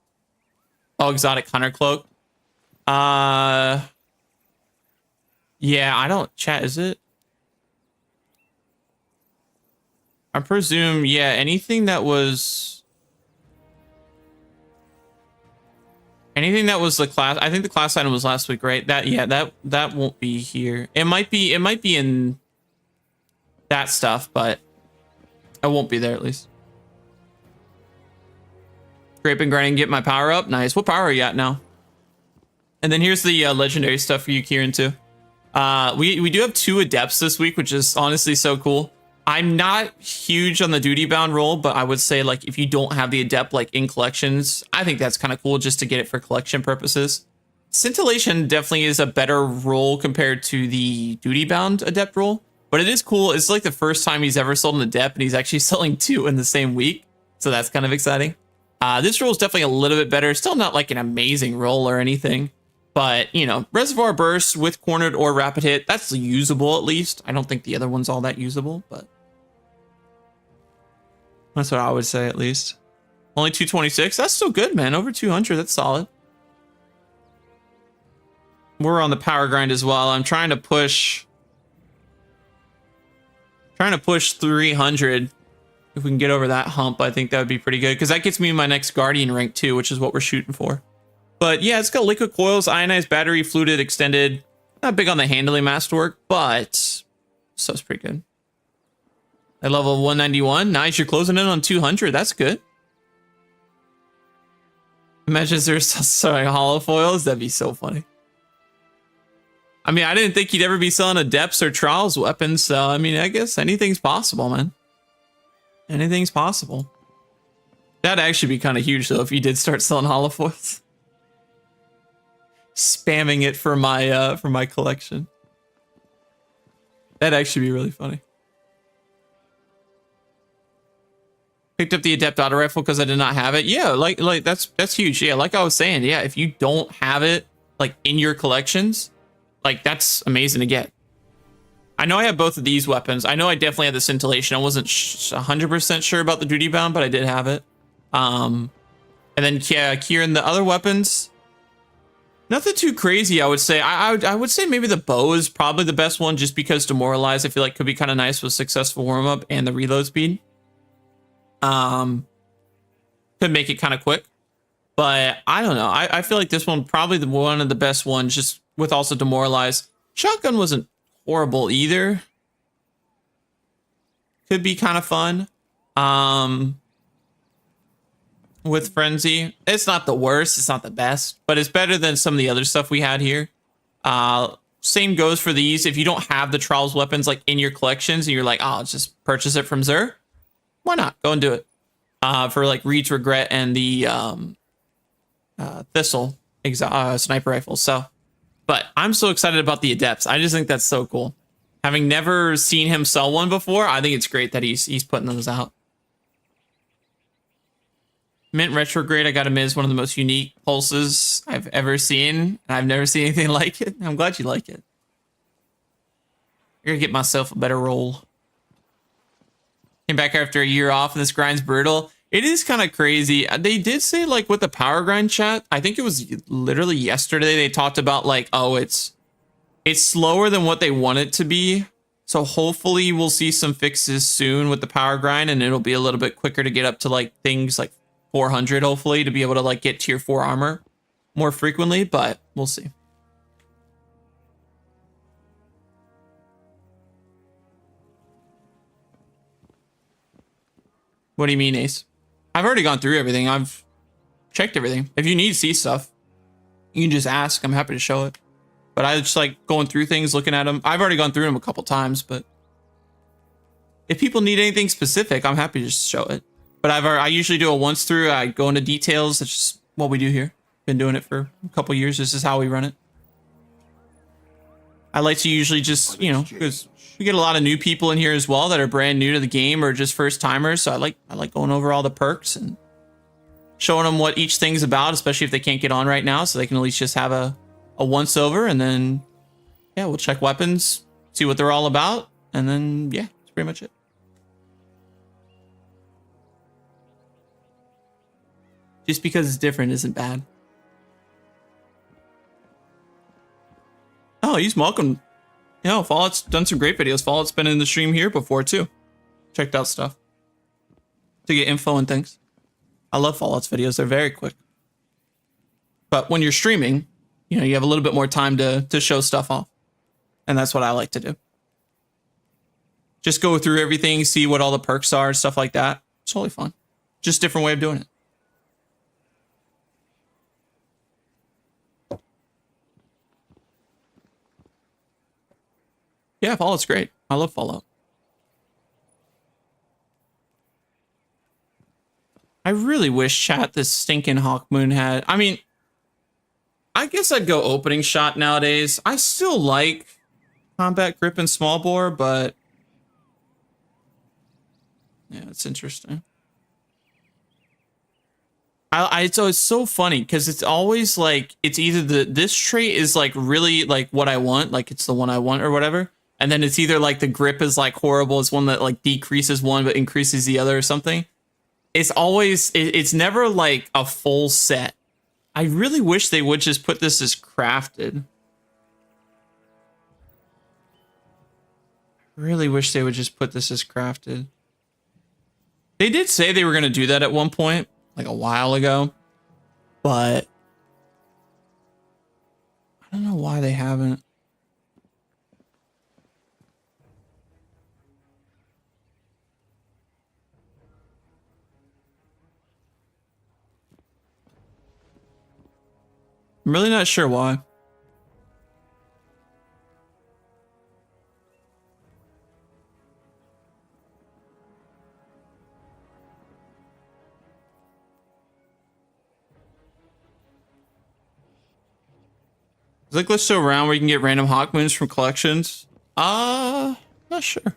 A: Oh, exotic hunter cloak. Yeah, I don't chat, is it? I presume, yeah, anything that was the class, I think the class item was last week, right? That won't be here. It might be in that stuff, but it won't be there at least. Grape and grinding, get my power up. Nice. What power are you at now? And then here's the legendary stuff for you, Kieran, too. We do have 2 adepts this week, which is honestly so cool. I'm not huge on the duty bound role, but I would say like if you don't have the adept like in collections, I think that's kind of cool just to get it for collection purposes. Scintillation definitely is a better role compared to the duty bound adept role, but it is cool. It's like the first time he's ever sold an adept and he's actually selling 2 in the same week. So that's kind of exciting. This role is definitely a little bit better. Still not like an amazing role or anything, but you know, Reservoir Burst with cornered or rapid hit, that's usable at least. I don't think the other one's all that usable, but that's what I would say at least. Only 226. That's still good, man. Over 200. That's solid. We're on the power grind as well. I'm trying to push 300. If we can get over that hump, I think that would be pretty good because that gets me my next Guardian rank too, which is what we're shooting for. But yeah, it's got liquid coils, ionized battery, fluted, extended. Not big on the handling masterwork, but stuff's pretty good. At level 191, nice. You're closing in on 200. That's good. Imagine if there's selling hollow foils. That'd be so funny. I mean, I didn't think you'd ever be selling adepts or trials weapons. So, I mean, I guess anything's possible, man. Anything's possible. That'd actually be kind of huge, though, if you did start selling hollow foils. Spamming it for my collection. That'd actually be really funny. Picked up the Adept auto rifle because I did not have it. Yeah, like that's huge. Yeah, like I was saying, yeah, if you don't have it like in your collections, like that's amazing to get. I know I have both of these weapons. I know I definitely had the scintillation. I wasn't 100% sure about the duty bound, but I did have it. And then yeah, Kieran, the other weapons, nothing too crazy. I would say I would say maybe the bow is probably the best one, just because demoralize I feel like could be kind of nice with successful warm up and the reload speed. Could make it kind of quick, but I don't know. I feel like this one probably one of the best ones, just with also demoralize. Shotgun wasn't horrible either. Could be kind of fun. With frenzy, it's not the worst, it's not the best, but it's better than some of the other stuff we had here. Same goes for these. If you don't have the trials weapons like in your collections and you're like, oh, I'll just purchase it from Xur, why not go and do it? For like Reed's Regret and the Thistle sniper rifle. So, but I'm so excited about the Adepts. I just think that's so cool. Having never seen him sell one before, I think it's great that he's putting those out. Mint Retrograde, I gotta admit, is one of the most unique pulses I've ever seen. I've never seen anything like it. I'm glad you like it. I gotta get myself a better roll. Came back after a year off, and this grind's brutal. It is kind of crazy. They did say, like, with the power grind chat, I think it was literally yesterday, they talked about, like, oh, it's slower than what they want it to be. So hopefully we'll see some fixes soon with the power grind, and it'll be a little bit quicker to get up to, like, things like 400, hopefully, to be able to, like, get tier 4 armor more frequently, but we'll see. What do you mean, Ace? I've already gone through everything. I've checked everything. If you need to see stuff, you can just ask. I'm happy to show it. But I just like going through things, looking at them. I've already gone through them a couple times, but if people need anything specific, I'm happy to just show it. But I usually do a once through. I go into details. That's just what we do here. Been doing it for a couple years. This is how we run it. I like to usually just, you know, because we get a lot of new people in here as well that are brand new to the game or just first timers. So I like going over all the perks and showing them what each thing's about, especially if they can't get on right now, so they can at least just have a once over, and then yeah, we'll check weapons, see what they're all about, and then yeah, that's pretty much it. Just because it's different isn't bad. Oh, he's welcome. Yeah, Fallout's done some great videos. Fallout's been in the stream here before too. Checked out stuff to get info and things. I love Fallout's videos. They're very quick. But when you're streaming, you know, you have a little bit more time to show stuff off. And that's what I like to do. Just go through everything, see what all the perks are, stuff like that. It's totally fun. Just a different way of doing it. Yeah, Fallout's great. I love Fallout. I really wish, chat, this stinking Hawkmoon had... I mean, I guess I'd go opening shot nowadays. I still like combat grip and small bore, but... yeah, it's interesting. It's so funny because it's always like, it's either this trait is like really like what I want, like it's the one I want or whatever. And then it's either like the grip is like horrible. It's one that like decreases one but increases the other or something. It's always, it's never like a full set. I really wish they would just put this as crafted. Really wish they would just put this as crafted. They did say they were going to do that at one point, like a while ago, but I don't know why they haven't. I'm really not sure why. Is it glitched to a round where you can get random Hawkmoons from collections? Not sure.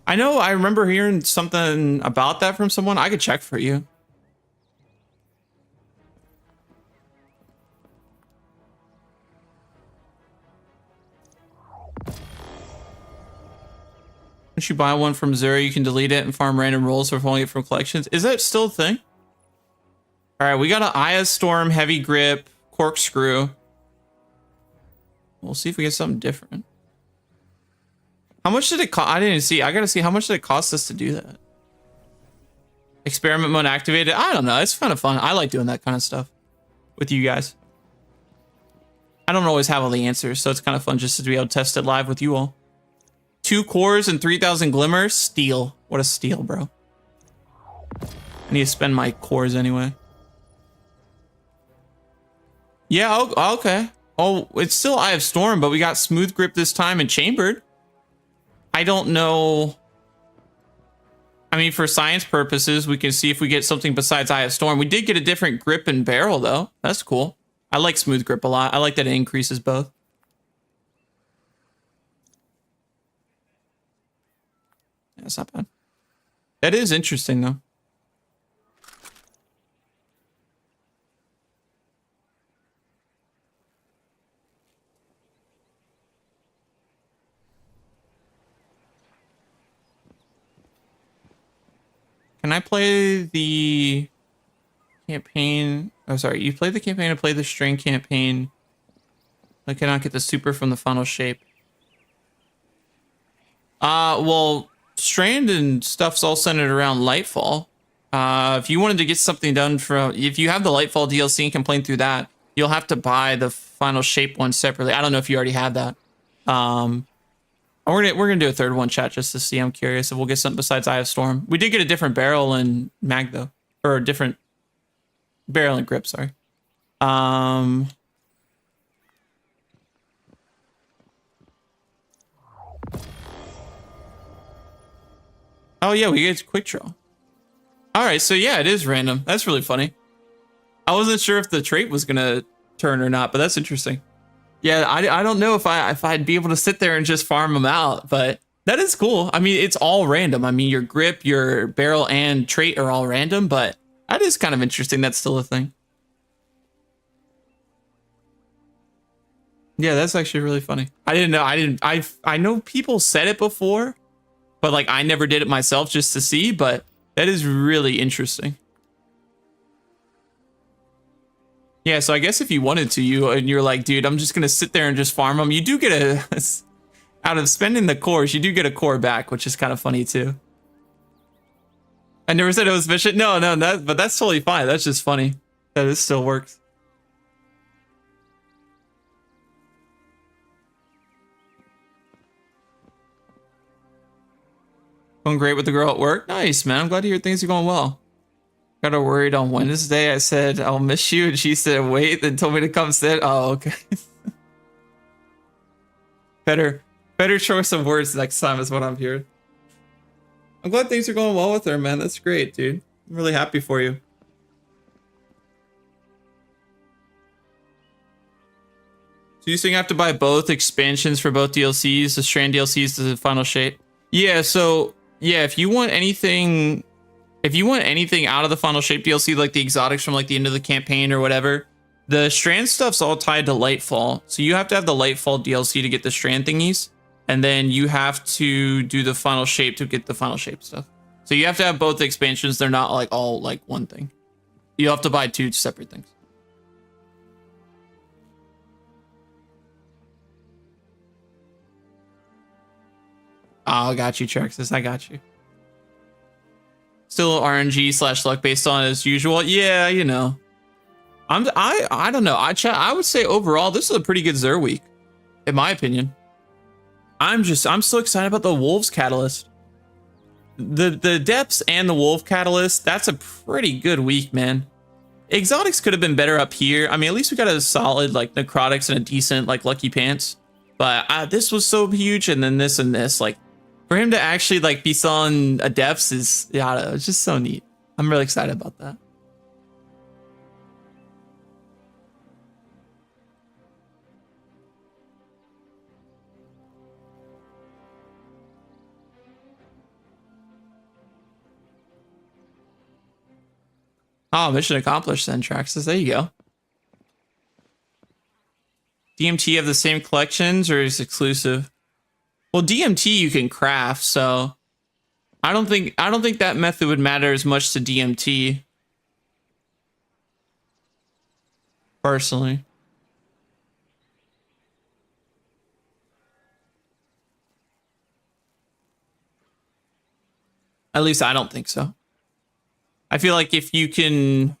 A: I know I remember hearing something about that from someone. I could check for you. Once you buy one from Zero, you can delete it and farm random rolls for pulling it from collections. Is that still a thing? All right, we got an Aya Storm, Heavy Grip, Corkscrew. We'll see if we get something different. How much did it cost? I didn't see. I gotta see how much did it cost us to do that. Experiment mode activated. I don't know. It's kind of fun. I like doing that kind of stuff with you guys. I don't always have all the answers, so it's kind of fun just to be able to test it live with you all. 2 cores and 3,000 glimmers. Steal. What a steal, bro. I need to spend my cores anyway. Yeah, okay. Oh, it's still Eye of Storm, but we got Smooth Grip this time and Chambered. I don't know. I mean, for science purposes, we can see if we get something besides Eye of Storm. We did get a different grip and barrel, though. That's cool. I like Smooth Grip a lot. I like that it increases both. Yeah, that's not bad. That is interesting, though. Can I play the campaign? Oh, sorry. You play the campaign and play the string campaign. I cannot get the super from the final shape. Well, Strand and stuff's all centered around Lightfall. If you wanted to get something done from, if you have the Lightfall DLC and can play through that, you'll have to buy the final shape one separately. I don't know if you already have that. We're gonna do a third one, chat, just to see. I'm curious if we'll get something besides Eye of Storm. We did get a different barrel and mag though, or a different barrel and grip. Sorry. Oh yeah, we get quick draw. All right, so yeah, it is random. That's really funny. I wasn't sure if the trait was gonna turn or not, but that's interesting. Yeah, I don't know if I'd be able to sit there and just farm them out, but that is cool. I mean, it's all random. I mean, your grip, your barrel, and trait are all random, but that is kind of interesting. That's still a thing. Yeah, that's actually really funny. I didn't know. I know people said it before, but like I never did it myself just to see, but that is really interesting. Yeah, so I guess if you wanted to, you're like, dude, I'm just gonna sit there and just farm them. You do get a out of spending the cores, you do get a core back, which is kind of funny too. I never said it was efficient. No, but that's totally fine. That's just funny that it still works. Going great with the girl at work. Nice, man. I'm glad to hear things are going well. Got her worried on Wednesday. I said, I'll miss you. And she said, wait, then told me to come sit. Oh, okay. Better choice of words next time is what I'm hearing. I'm glad things are going well with her, man. That's great, dude. I'm really happy for you. So you think I have to buy both expansions for both DLCs, the Strand DLCs to the final shape? Yeah, so yeah, if you want anything out of the final shape DLC, like the exotics from like the end of the campaign or whatever, the Strand stuff's all tied to Lightfall. So you have to have the Lightfall DLC to get the Strand thingies, and then you have to do the final shape to get the final shape stuff. So you have to have both the expansions. They're not like all like one thing. You have to buy two separate things. Oh, I got you, Trexus. I got you. Still RNG / luck based on as usual. Yeah, you know. I don't know. I would say overall this is a pretty good Xur week, in my opinion. I'm so excited about the Wolves Catalyst. The Depths and the Wolf Catalyst, that's a pretty good week, man. Exotics could have been better up here. I mean, at least we got a solid like necrotics and a decent like lucky pants. But this was so huge, and then this and this, like for him to actually like be selling Adepts is, yeah, it's just so neat. I'm really excited about that. Oh, mission accomplished then, Traxxas. There you go. DMT have the same collections or is exclusive? Well, DMT you can craft, so I don't think that method would matter as much to DMT. Personally. At least I don't think so. I feel like if you can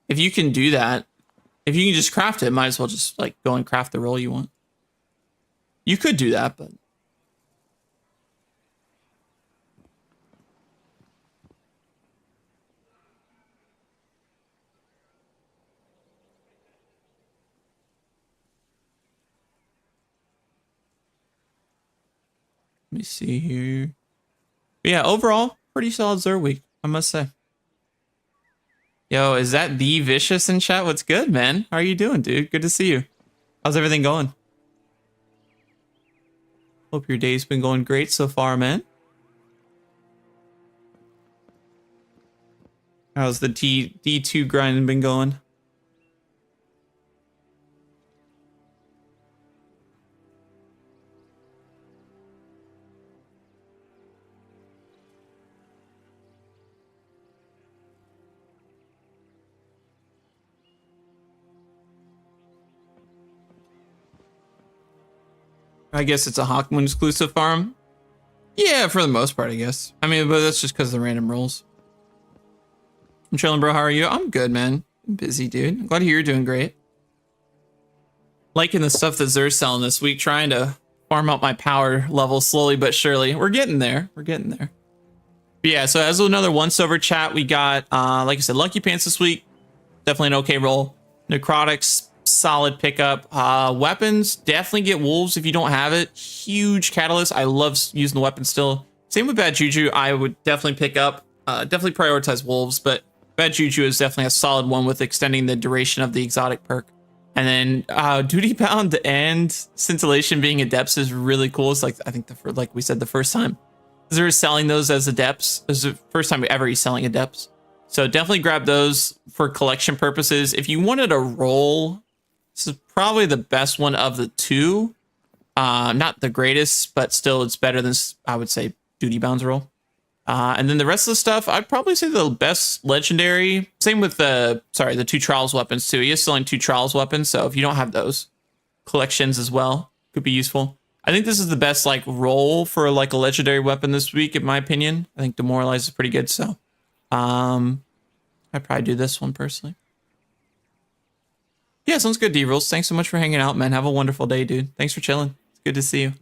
A: do that, if you can just craft it, might as well just like go and craft the roll you want. You could do that, but let me see here. But yeah, overall, pretty solid Xur week, I must say. Yo, is that the Vicious in chat? What's good, man? How are you doing, dude? Good to see you. How's everything going? Hope your day's been going great so far, man. How's the D2 grinding been going? I guess it's a Hawkmoon exclusive farm. Yeah, for the most part, I guess. I mean, but that's just because of the random rolls. I'm chilling, bro. How are you? I'm good, man. I'm busy, dude. I'm glad to hear you're doing great. Liking the stuff that Xur's selling this week, trying to farm up my power level slowly but surely. We're getting there. We're getting there. But yeah, so as another once over chat, we got, like I said, Lucky Pants this week. Definitely an okay roll. Necrotics, solid pickup. Weapons, definitely get Wolves if you don't have it. Huge catalyst. I love using the weapon still. Same with Bad Juju. I would definitely pick up. Definitely prioritize Wolves, but Bad Juju is definitely a solid one with extending the duration of the exotic perk. And then duty bound and scintillation being adepts is really cool. It's like, I think like we said the first time they're selling those as adepts. This is the first time ever he's selling adepts. So definitely grab those for collection purposes. If you wanted a roll, this is probably the best one of the two. Not the greatest, but still it's better than, I would say, duty bound's roll. And then the rest of the stuff, I'd probably say the best legendary. Same with the 2 trials weapons too. He is selling 2 trials weapons, so if you don't have those, collections as well could be useful. I think this is the best like roll for like a legendary weapon this week, in my opinion. I think Demoralize is pretty good, so I'd probably do this one personally. Yeah, sounds good, D-Rules. Thanks so much for hanging out, man. Have a wonderful day, dude. Thanks for chilling. It's good to see you.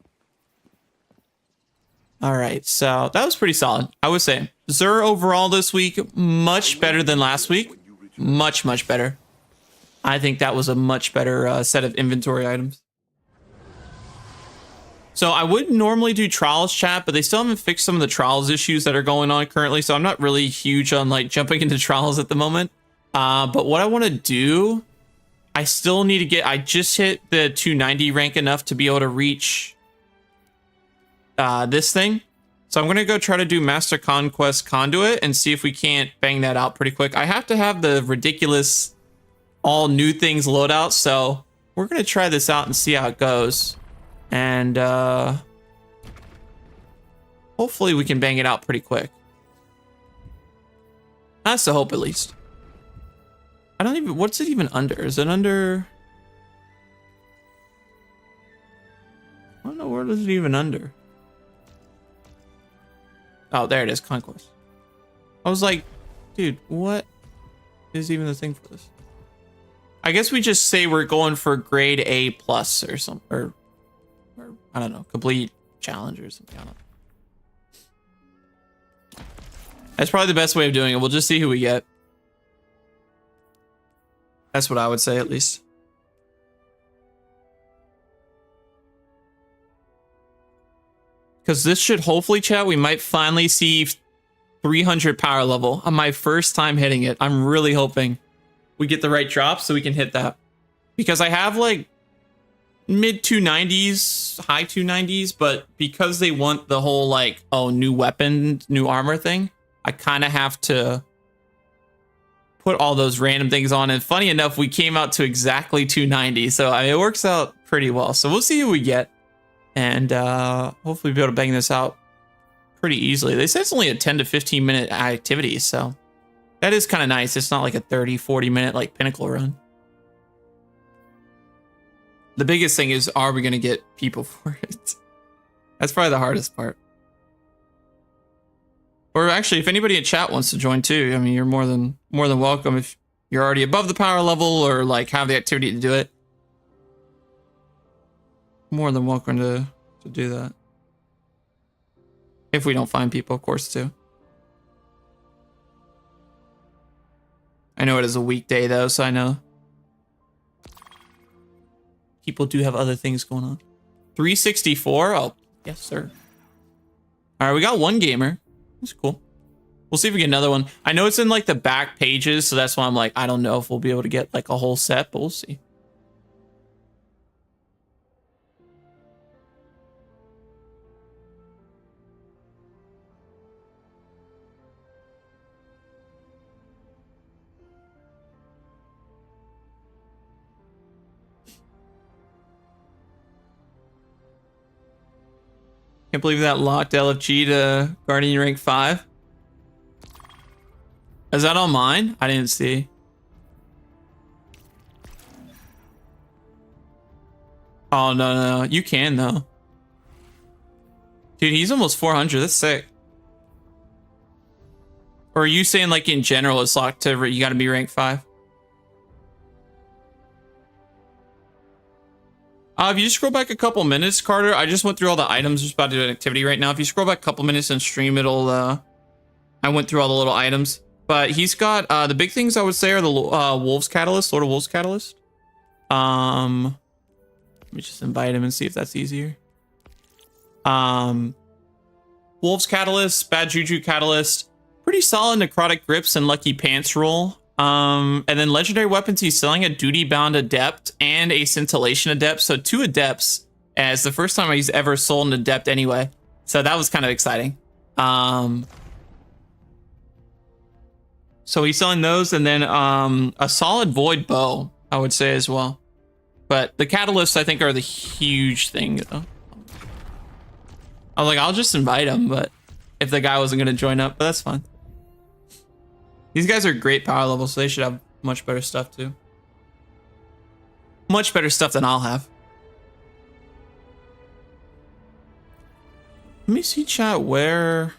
A: All right, so that was pretty solid, I would say. XUR overall this week, much better than last week. Much, much better. I think that was a much better set of inventory items. So I would normally do trials chat, but they still haven't fixed some of the trials issues that are going on currently. So I'm not really huge on like jumping into trials at the moment. But what I want to do, I still need to get, I just hit the 290 rank enough to be able to reach this thing. So I'm going to go try to do Master Conquest Conduit and see if we can't bang that out pretty quick. I have to have the ridiculous all new things loadout. So we're going to try this out and see how it goes. And hopefully we can bang it out pretty quick. That's the hope, at least. I don't even, what's it even under? Is it under? I don't know, where is it even under? Oh, there it is, Conquest. I was like, dude, what is even the thing for this? I guess we just say we're going for grade A plus or something, or I don't know, complete challenge or something. I don't know. That's probably the best way of doing it. We'll just see who we get. That's what I would say, at least. Because this should hopefully, chat, we might finally see 300 power level on my first time hitting it. I'm really hoping we get the right drop so we can hit that. Because I have like mid 290s, high 290s, but because they want the whole like, oh, new weapon, new armor thing, I kind of have to put all those random things on. And funny enough, we came out to exactly 290. So I mean, it works out pretty well. So we'll see who we get. And hopefully be able to bang this out pretty easily. They said it's only a 10 to 15 minute activity. So that is kind of nice. It's not like a 30, 40 minute like pinnacle run. The biggest thing is, are we going to get people for it? That's probably the hardest part. Or actually, if anybody in chat wants to join too, I mean, you're more than welcome if you're already above the power level or like have the activity to do it. More than welcome to do that. If we don't find people, of course, too. I know it is a weekday though, so I know people do have other things going on. 364? Oh, yes, sir. All right, we got one gamer. That's cool. We'll see if we get another one. I know it's in like the back pages, so that's why I'm like, I don't know if we'll be able to get like a whole set, but we'll see. Can't believe that locked LFG to Guardian rank 5. Is that on mine? I didn't see. Oh, no. You can, though. Dude, he's almost 400. That's sick. Or are you saying, like, in general, it's locked to, you got to be rank 5? If you just scroll back a couple minutes, Carter, I just went through all the items. Just about to do an activity right now. If you scroll back a couple minutes and stream, it'll, I went through all the little items. But he's got, the big things I would say are the Wolves Catalyst, Lord of Wolves Catalyst. Let me just invite him and see if that's easier. Wolves Catalyst, Bad Juju Catalyst. Pretty solid Necrotic Grips and Lucky Pants roll. And then legendary weapons, he's selling a duty bound adept and a scintillation adept. So 2 adepts, as the first time he's ever sold an adept anyway. So that was kind of exciting. So he's selling those, and then a solid void bow, I would say as well. But the catalysts, I think, are the huge thing. I was like, I'll just invite him, but if the guy wasn't going to join up, but that's fine. These guys are great power levels, so they should have much better stuff too. Much better stuff than I'll have. Let me see, chat, where...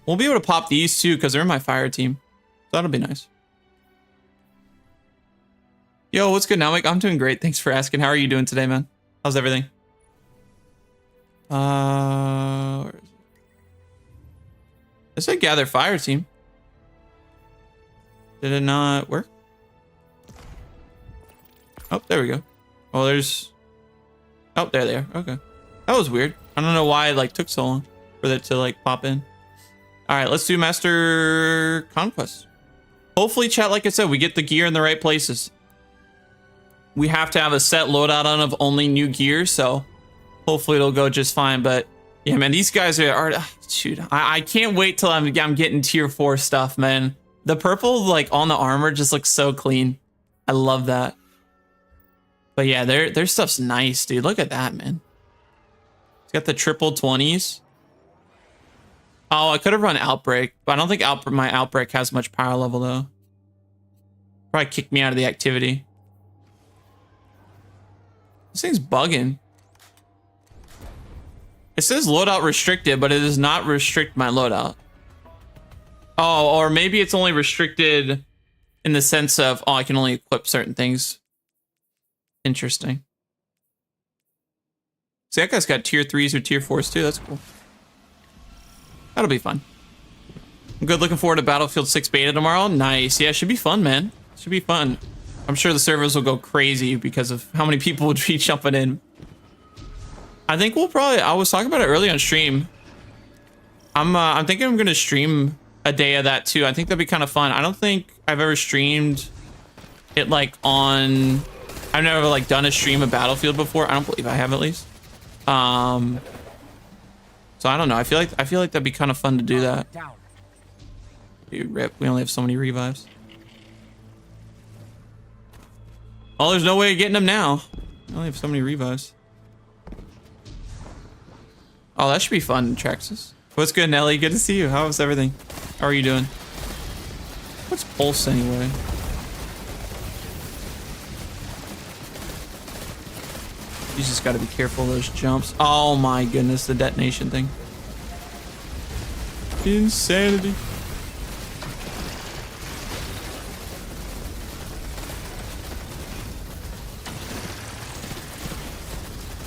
A: We'll be able to pop these too, because they're in my fire team. So that'll be nice. Yo, what's good now, Mike? I'm doing great. Thanks for asking. How are you doing today, man? How's everything? Where is it? It said gather fire team. Did it not work? Oh, there we go. Oh, there's... Oh, there they are. Okay. That was weird. I don't know why it like took so long for that to like pop in. All right, let's do Master Conquest. Hopefully, chat, like I said, we get the gear in the right places. We have to have a set loadout on of only new gear, so hopefully it'll go just fine. But yeah, man, these guys are shoot. I can't wait till I'm getting tier 4 stuff, man. The purple like on the armor just looks so clean. I love that. But yeah, their stuff's nice, dude. Look at that, man. It's got the triple 20s. Oh, I could have run Outbreak, but I don't think my Outbreak has much power level, though. Probably kicked me out of the activity. This thing's bugging. It says loadout restricted, but it does not restrict my loadout. Oh, or maybe it's only restricted in the sense of, oh, I can only equip certain things. Interesting. See, that guy's got tier 3s or tier 4s too. That's cool. That'll be fun. I'm good. Looking forward to Battlefield 6 beta tomorrow. Nice. Yeah, it should be fun, man. Should be fun. I'm sure the servers will go crazy because of how many people would be jumping in. I think we'll probably... I was talking about it early on stream. I'm thinking I'm going to stream a day of that too. I think that'd be kind of fun. I don't think I've ever streamed it like on... I've never like done a stream of Battlefield before. I don't believe I have, at least. So I don't know. I feel like that'd be kind of fun to do that. Dude, rip. We only have so many revives. Oh, there's no way of getting them now. We only have so many revives. Oh, that should be fun, Traxxas. What's good, Nelly? Good to see you. How's everything? How are you doing? What's Pulse anyway? You just gotta be careful of those jumps. Oh my goodness, the detonation thing. Insanity.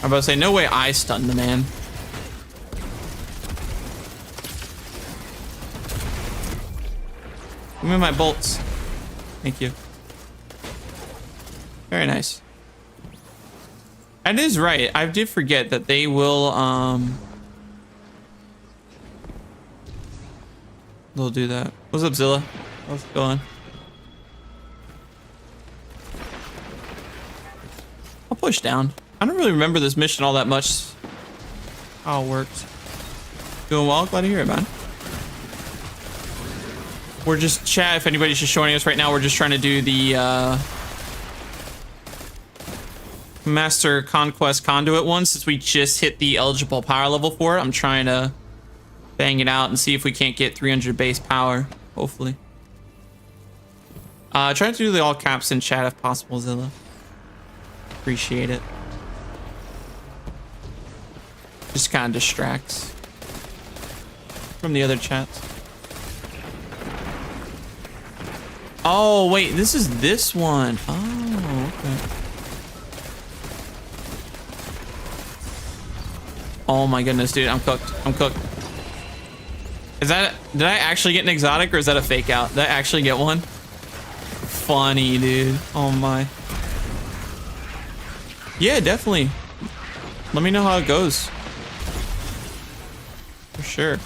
A: I'm about to say, no way I stunned the man. Give me my bolts. Thank you. Very nice. That is right. I did forget that they will, they'll do that. What's up, Zilla? How's it going? I'll push down. I don't really remember this mission all that much. How it worked. Doing well? Glad to hear it, man. We're just, chat, if anybody's just joining us right now, we're just trying to do the, Master Conquest Conduit one, since we just hit the eligible power level for it. I'm trying to bang it out and see if we can't get 300 base power, hopefully. Try to do the all caps in chat if possible, Zilla. Appreciate it. Just kind of distracts from the other chats. Oh, wait, this is this one. Oh, okay. Oh my goodness, dude, I'm cooked. I'm cooked. Is that... Did I actually get an exotic, or is that a fake out? Did I actually get one? Funny, dude. Oh my. Yeah, definitely. Let me know how it goes. For sure.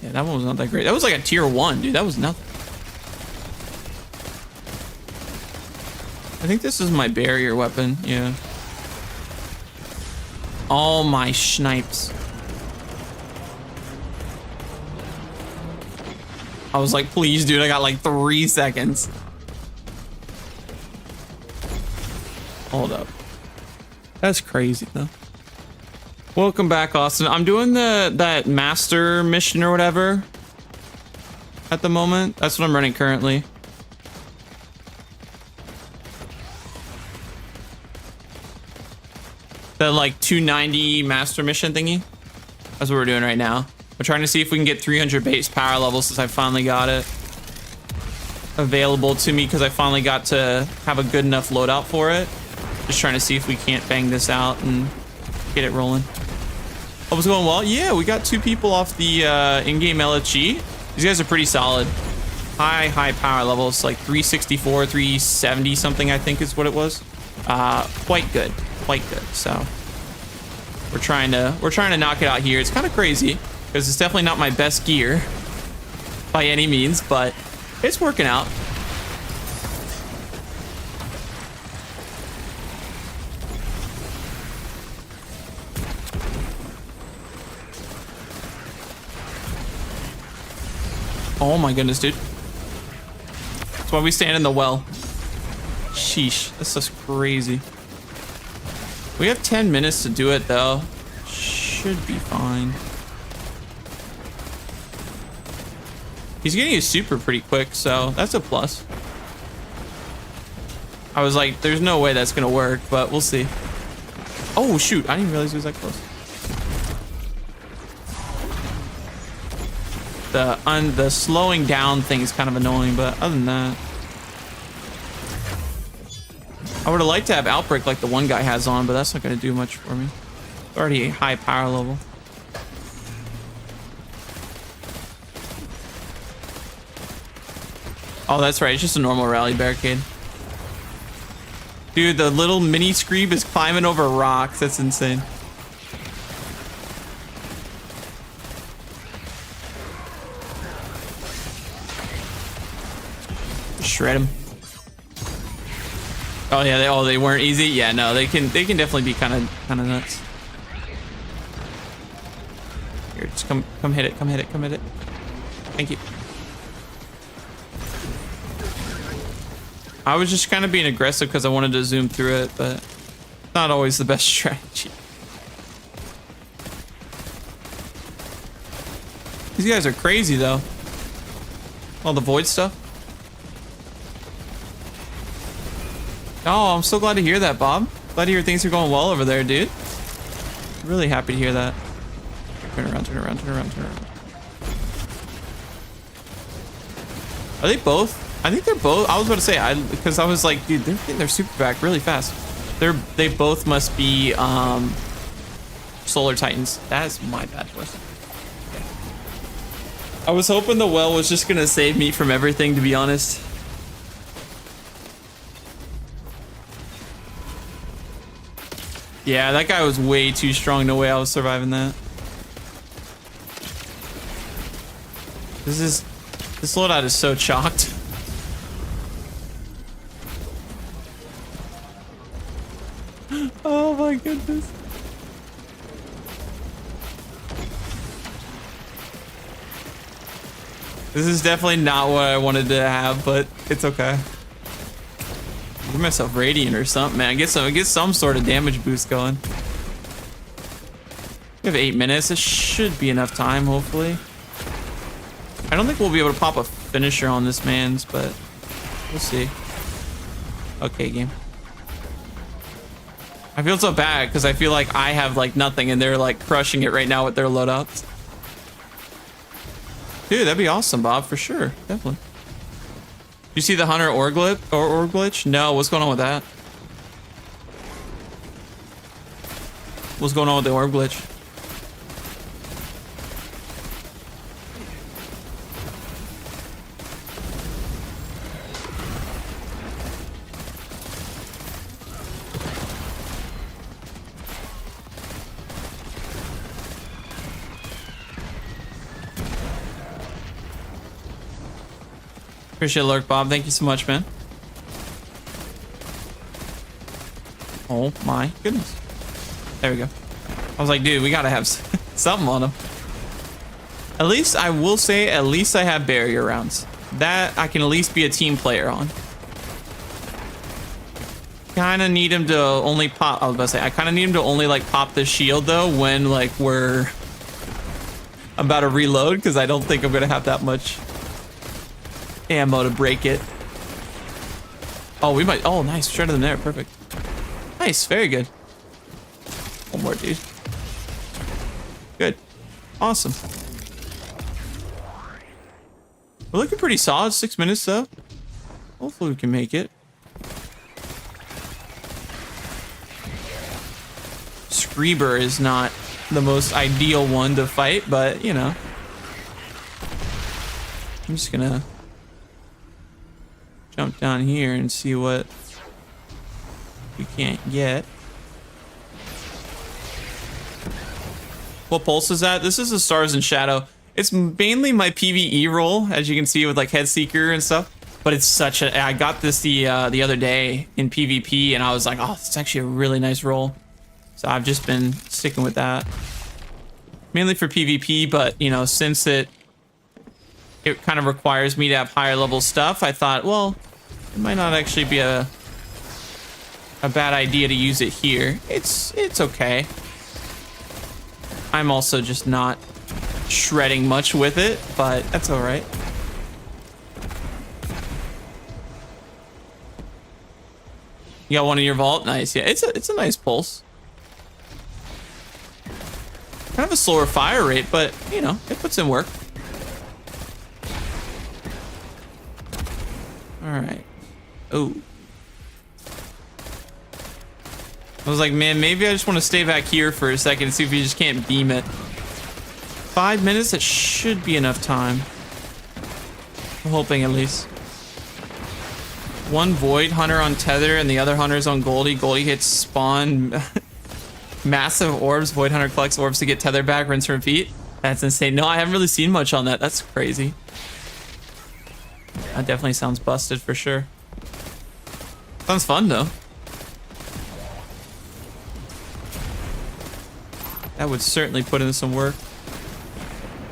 A: Yeah, that one was not that great. That was like a tier 1, dude. That was nothing. I think this is my barrier weapon. Yeah. Oh my snipes. I was like, please, dude, I got like 3 seconds. Hold up. That's crazy, though. Welcome back, Austin. I'm doing that master mission or whatever at the moment. That's what I'm running currently. The like 290 master mission thingy. That's what we're doing right now. We're trying to see if we can get 300 base power levels since I finally got it available to me because I finally got to have a good enough loadout for it. Just trying to see if we can't bang this out and get it rolling. Oh, was going well? Yeah, we got 2 people off the in-game LFG. These guys are pretty solid. High power levels, like 364, 370 something, I think is what it was. Quite good. So we're trying to knock it out here. It's kind of crazy because it's definitely not my best gear by any means, but it's working out. Oh my goodness, dude. That's why we stand in the well. Sheesh, this is crazy. We have 10 minutes to do it, though. Should be fine. He's getting his super pretty quick, so that's a plus. I was like, there's no way that's gonna work, but we'll see. Oh, shoot. I didn't realize he was that close. The slowing down thing is kind of annoying, but other than that, I would have liked to have Outbreak like the one guy has on, but that's not going to do much for me. It's already a high power level. Oh, that's right. It's just a normal rally barricade. Dude, the little mini Screeb is climbing over rocks. That's insane. Shred him. Oh yeah, they weren't easy. Yeah, no, they can definitely be kind of nuts. Here, just come hit it, come hit it. Thank you. I was just kind of being aggressive because I wanted to zoom through it, but it's not always the best strategy. These guys are crazy though. All the void stuff. Oh, I'm so glad to hear that, Bob. Glad to hear things are going well over there, dude. Really happy to hear that. Turn around. Are they both? I think they're both. I was about to say, because I was like, dude, they're getting their super back really fast. They both must be Solar Titans. That's my bad voice. Okay. I was hoping the well was just gonna save me from everything, to be honest. Yeah, that guy was way too strong. No way I was surviving that. This loadout is so chalked. Oh my goodness. This is definitely not what I wanted to have, but it's okay. Give myself radiant or something, man. Get some sort of damage boost going. We have 8 minutes. This should be enough time, hopefully. I don't think we'll be able to pop a finisher on this man's, but we'll see. Okay, game. I feel so bad because I feel like I have like nothing and they're like crushing it right now with their loadouts. Dude, that'd be awesome, Bob, for sure. Definitely. You see the Hunter orb glitch? No, what's going on with that? What's going on with the orb glitch? Appreciate it, Lurk Bob. Thank you so much, man. Oh my goodness. There we go. I was like, dude, we gotta have something on him. At least I will say, at least I have barrier rounds. That I can at least be a team player on. Kind of need him to only pop. I was about to say, I kind of need him to only like pop the shield though when like we're about to reload, because I don't think I'm gonna have that much ammo to break it. Oh, we might. Oh, nice. Shredded them there. Perfect. Nice. Very good. One more, dude. Good. Awesome. We're looking pretty solid. 6 minutes though. Hopefully we can make it. Screeber is not the most ideal one to fight, but you know. I'm just gonna jump down here and see what we can't get. What pulse is that? This is the Stars and Shadow. It's mainly my PvE role, as you can see with like Head Seeker and stuff. But it's such a. I got this the other day in PvP, and I was like, oh, it's actually a really nice role. So I've just been sticking with that, mainly for PvP. But you know, since it kind of requires me to have higher level stuff, I thought, well, it might not actually be a bad idea to use it here. It's okay. I'm also just not shredding much with it, but that's all right. You got one in your vault? Nice. Yeah, it's a nice pulse. Kind of a slower fire rate, but you know, it puts in work. All right. Oh. I was like, man, maybe I just want to stay back here for a second and see if you just can't beam it. 5 minutes? That should be enough time. I'm hoping at least. One Void Hunter on Tether and the other Hunter's on Goldie. Goldie hits spawn massive orbs. Void Hunter collects orbs to get Tether back, rinse and repeat. That's insane. No, I haven't really seen much on that. That's crazy. That definitely sounds busted for sure. Sounds fun though. That would certainly put in some work.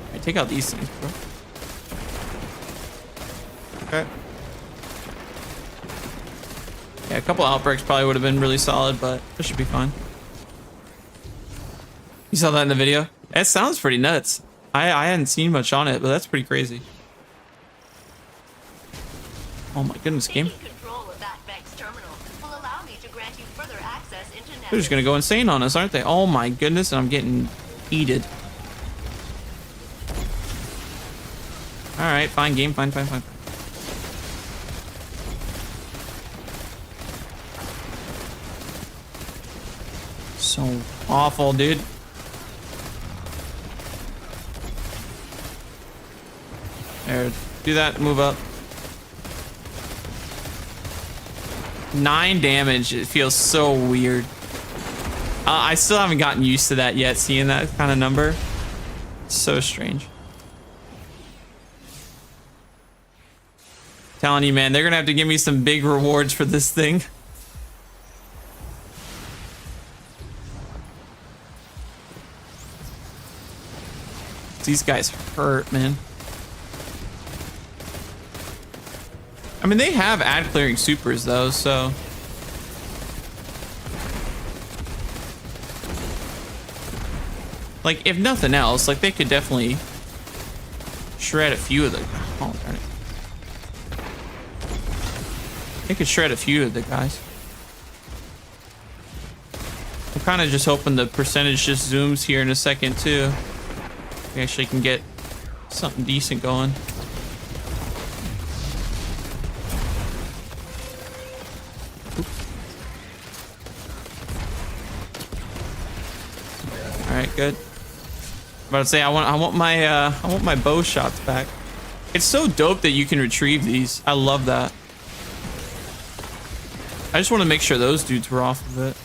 A: Alright, take out these things, bro. Okay. Yeah, a couple outbreaks probably would have been really solid, but this should be fine. You saw that in the video? It sounds pretty nuts. I hadn't seen much on it, but that's pretty crazy. Oh my goodness, game. They're just gonna go insane on us, aren't they? Oh my goodness, and I'm getting heated. Alright, fine game, fine. So awful, dude. There, do that, move up. 9 damage, it feels so weird. I still haven't gotten used to that yet, seeing that kind of number. It's so strange. Telling you, man, they're gonna have to give me some big rewards for this thing. These guys hurt, man. I mean, they have ad clearing supers though, so. Like, if nothing else, like they could definitely shred a few of the. Oh, darn it. They could shred a few of the guys. I'm kind of just hoping the percentage just zooms here in a second too. We actually can get something decent going. All right, good. About to say I want my bow shots back. It's so dope that you can retrieve these. I love that. I just want to make sure those dudes were off of it.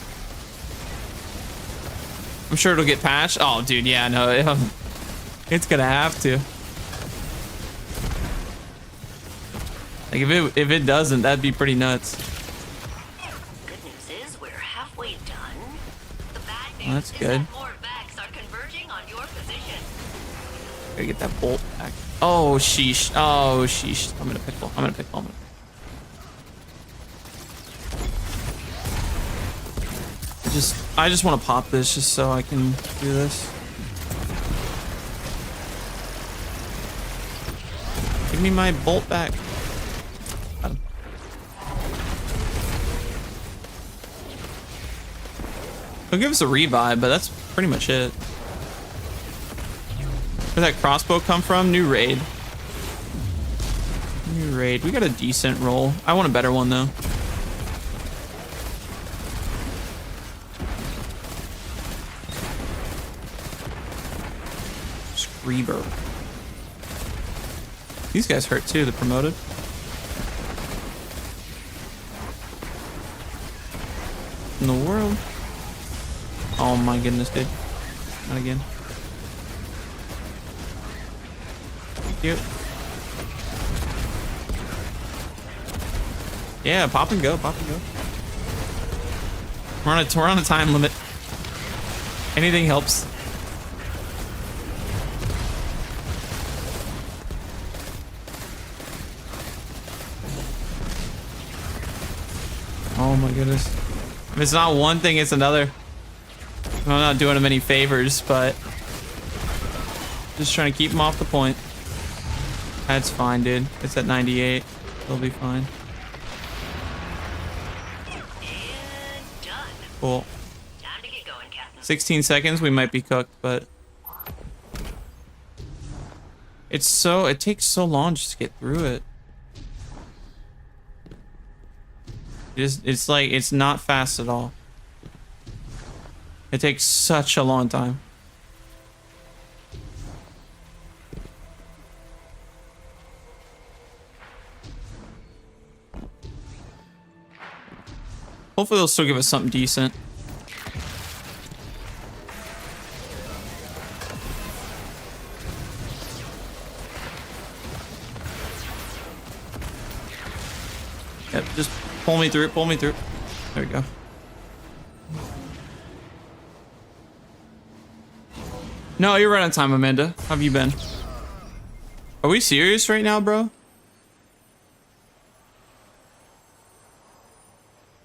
A: I'm sure it'll get patched. Oh, dude, yeah, no, it's gonna have to. Like if it doesn't, that'd be pretty nuts.
C: Good news is we're halfway done. The bad news
A: Well, that's
C: is
A: good.
C: that more Vex are converging on your position.
A: Gotta get that bolt back. Oh sheesh. Oh sheesh. I'm gonna pickle. I'm gonna pickle. I'm gonna. I just want to pop this just so I can do this. Give me my bolt back. Got him. He'll give us a revive, but that's pretty much it. Where'd that crossbow come from? New raid. New raid. We got a decent roll. I want a better one though. Screeber. These guys hurt too, the promoted. In the world. Oh my goodness, dude. Not again. Cute. Yeah, pop and go, pop and go. We're on a time limit. Anything helps. Oh my goodness. If it's not one thing, it's another. I'm not doing him any favors, but just trying to keep him off the point. That's fine, dude. It's at 98. It'll be fine.
C: And done.
A: Cool.
C: Time to get going, Captain.
A: 16 seconds, we might be cooked, but it takes so long just to get through it. It's like, it's not fast at all. It takes such a long time. Hopefully they'll still give us something decent. Yep, just pull me through, pull me through. There we go. No, you're right on time, Amanda. How have you been? Are we serious right now, bro?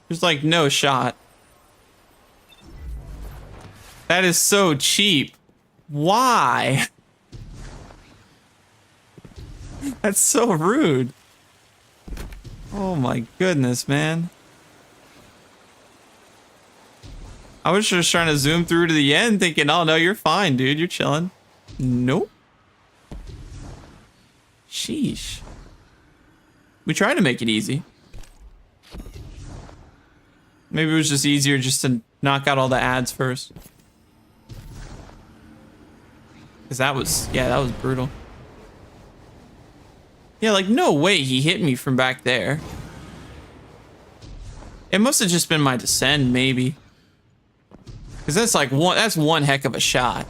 A: There's like no shot. That is so cheap. Why? That's so rude. Oh my goodness, man. I was just trying to zoom through to the end thinking, oh no, you're fine, dude. You're chilling. Nope. Sheesh. We tried to make it easy. Maybe it was just easier just to knock out all the ads first. Cause that was, yeah, that was brutal. Yeah, like no way he hit me from back there. It must have just been my descend, maybe. Cause that's like that's one heck of a shot.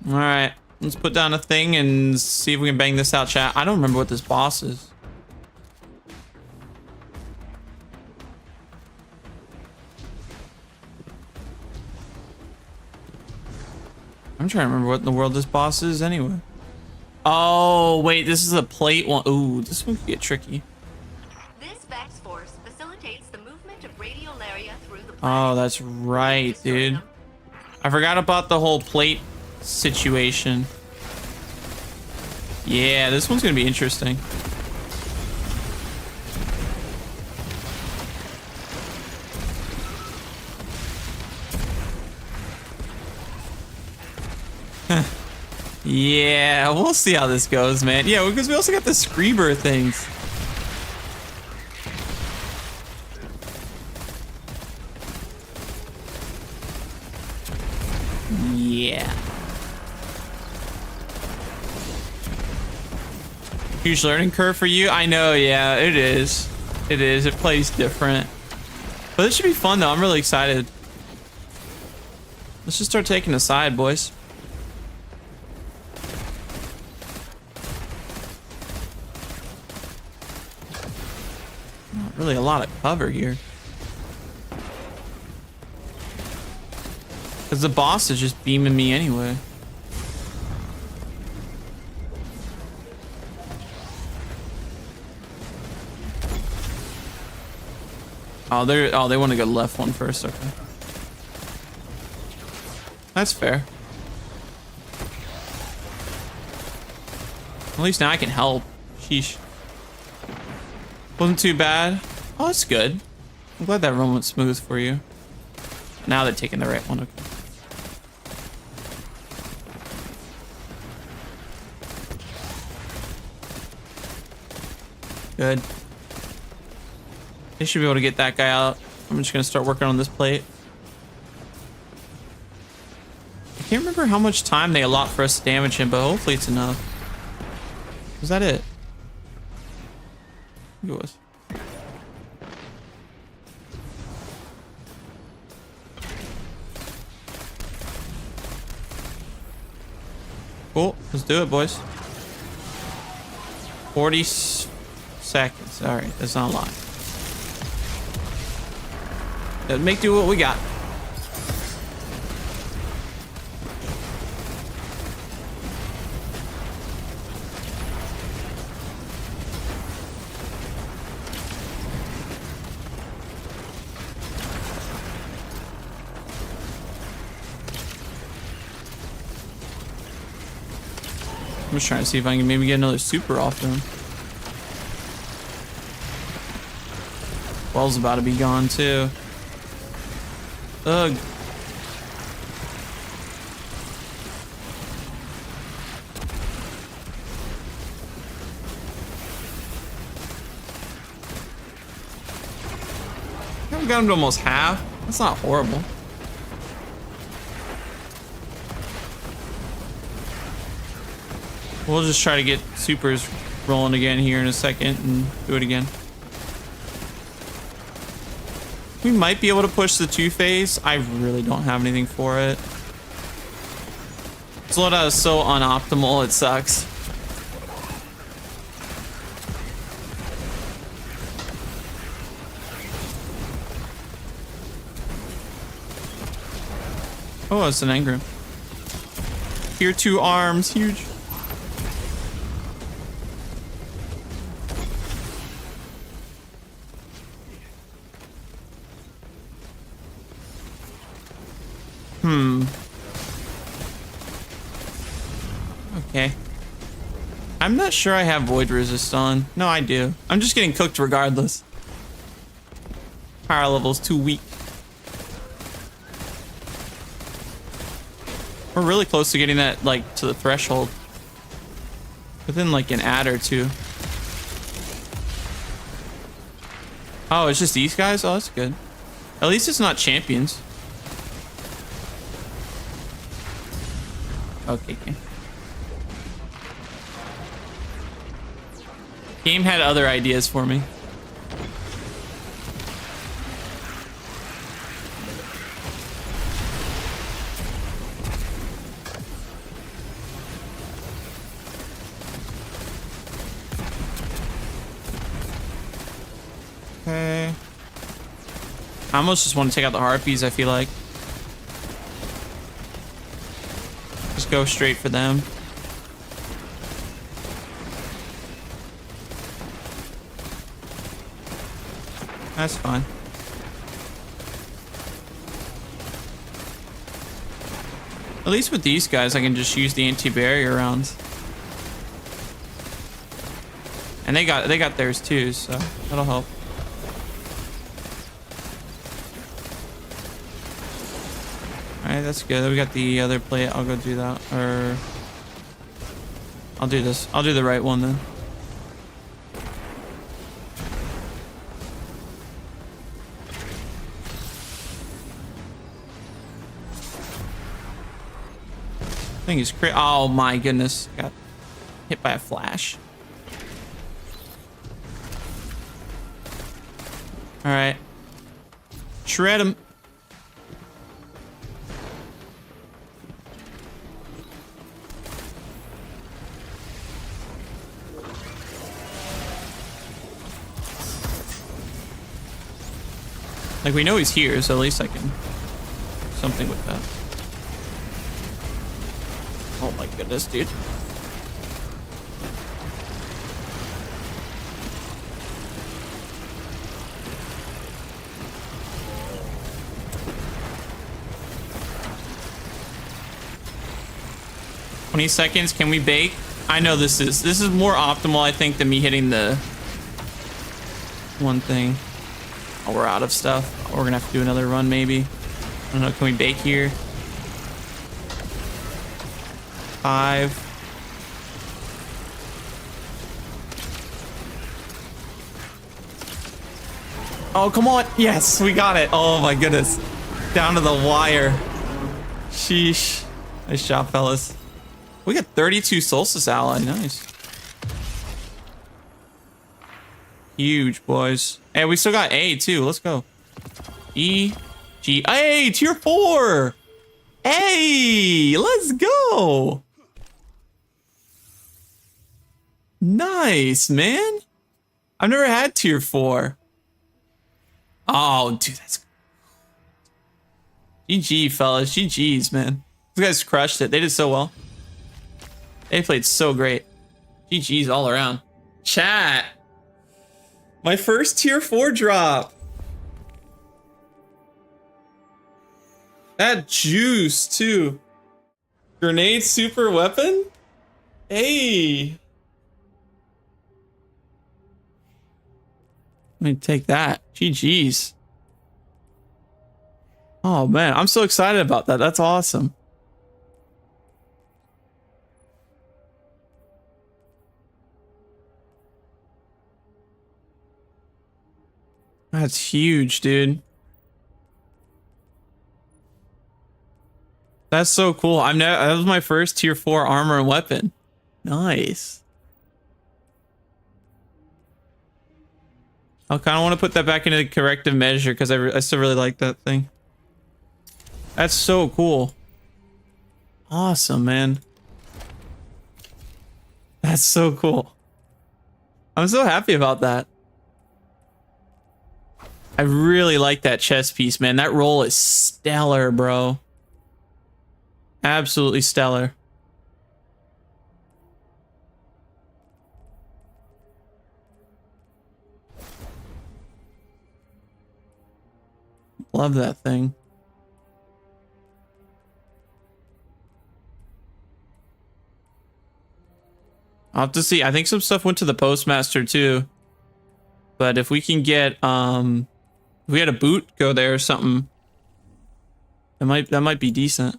A: All right, let's put down a thing and see if we can bang this out, chat. I don't remember what this boss is. I'm trying to remember what in the world this boss is anyway. Oh, wait, this is a plate one. Ooh, this one could get tricky.
C: This Vex force facilitates the movement of radiolaria through the planet.
A: Oh, that's right, dude. I forgot about the whole plate situation. Yeah, this one's gonna be interesting. Yeah, we'll see how this goes, man. Yeah, because we also got the Screeber things. Yeah. Huge learning curve for you? I know, yeah, it is. It is. It plays different. But this should be fun, though. I'm really excited. Let's just start taking a side, boys. really a lot of cover here. Because the boss is just beaming me anyway. Oh, they want to go left one first. Okay. That's fair. At least now I can help. Sheesh. Wasn't too bad. Oh, that's good. I'm glad that run went smooth for you. Now they're taking the right one. Okay. Good. They should be able to get that guy out. I'm just gonna start working on this plate. I can't remember how much time they allot for us to damage him, but hopefully it's enough. Was that it? I think it was. Cool. Let's do it, boys. 40 seconds. All right, that's not a lot. Let's make do what we got. I'm just trying to see if I can maybe get another super off them. Well's about to be gone too. Ugh. I got him to almost half. That's not horrible. We'll just try to get supers rolling again here in a second and do it again. We might be able to push the 2-phase. I really don't have anything for it. This loadout is so unoptimal, it sucks. Oh, it's an engram. Tier 2 arms, huge. Okay. I'm not sure I have void resist on. No, I do. I'm just getting cooked regardless. Power level's too weak. We're really close to getting that, like, to the threshold. Within, like, an ad or two. Oh, it's just these guys? Oh, that's good. At least it's not champions. Okay, game. Game had other ideas for me. Okay. I almost just want to take out the harpies, I feel like. Just go straight for them. That's fine. At least with these guys, I can just use the anti-barrier rounds. And they got theirs too, so that'll help. Alright, that's good. We got the other plate. I'll go do that. Or I'll do this. I'll do the right one then. Thing is crazy. Oh my goodness. Got hit by a flash. Alright. Shred him. Like, we know he's here, so at least I can... something with that. Oh my goodness, dude. $20. Can we bake? I know this is more optimal, I think, than me hitting the one thing. Oh, we're out of stuff. We're gonna have to do another run, maybe. I don't know. Can we bake here? 5. Oh, come on. Yes, we got it. Oh my goodness. Down to the wire. Sheesh. Nice job, fellas. We got 32 Solstice ally. Nice. Huge, boys. Hey, we still got A, too. Let's go. E, G. Hey, tier 4. Hey, let's go. Nice, man. I've never had tier 4. Oh, dude, that's... GG, fellas. GG's, man. These guys crushed it. They did so well. They played so great. GG's all around. Chat. My first tier 4 drop. That juice, too. Grenade super weapon? Hey. Let me take that. GG's. Oh, man. I'm so excited about that. That's awesome. That's huge, dude. That's so cool. That was my first tier 4 armor and weapon. Nice. I kind of want to put that back into the corrective measure because I still really like that thing. That's so cool. Awesome, man. That's so cool. I'm so happy about that. I really like that chest piece, man. That roll is stellar, bro. Absolutely stellar. Love that thing. I'll have to see. I think some stuff went to the postmaster too. But if we can get if we had a boot go there or something, that might be decent.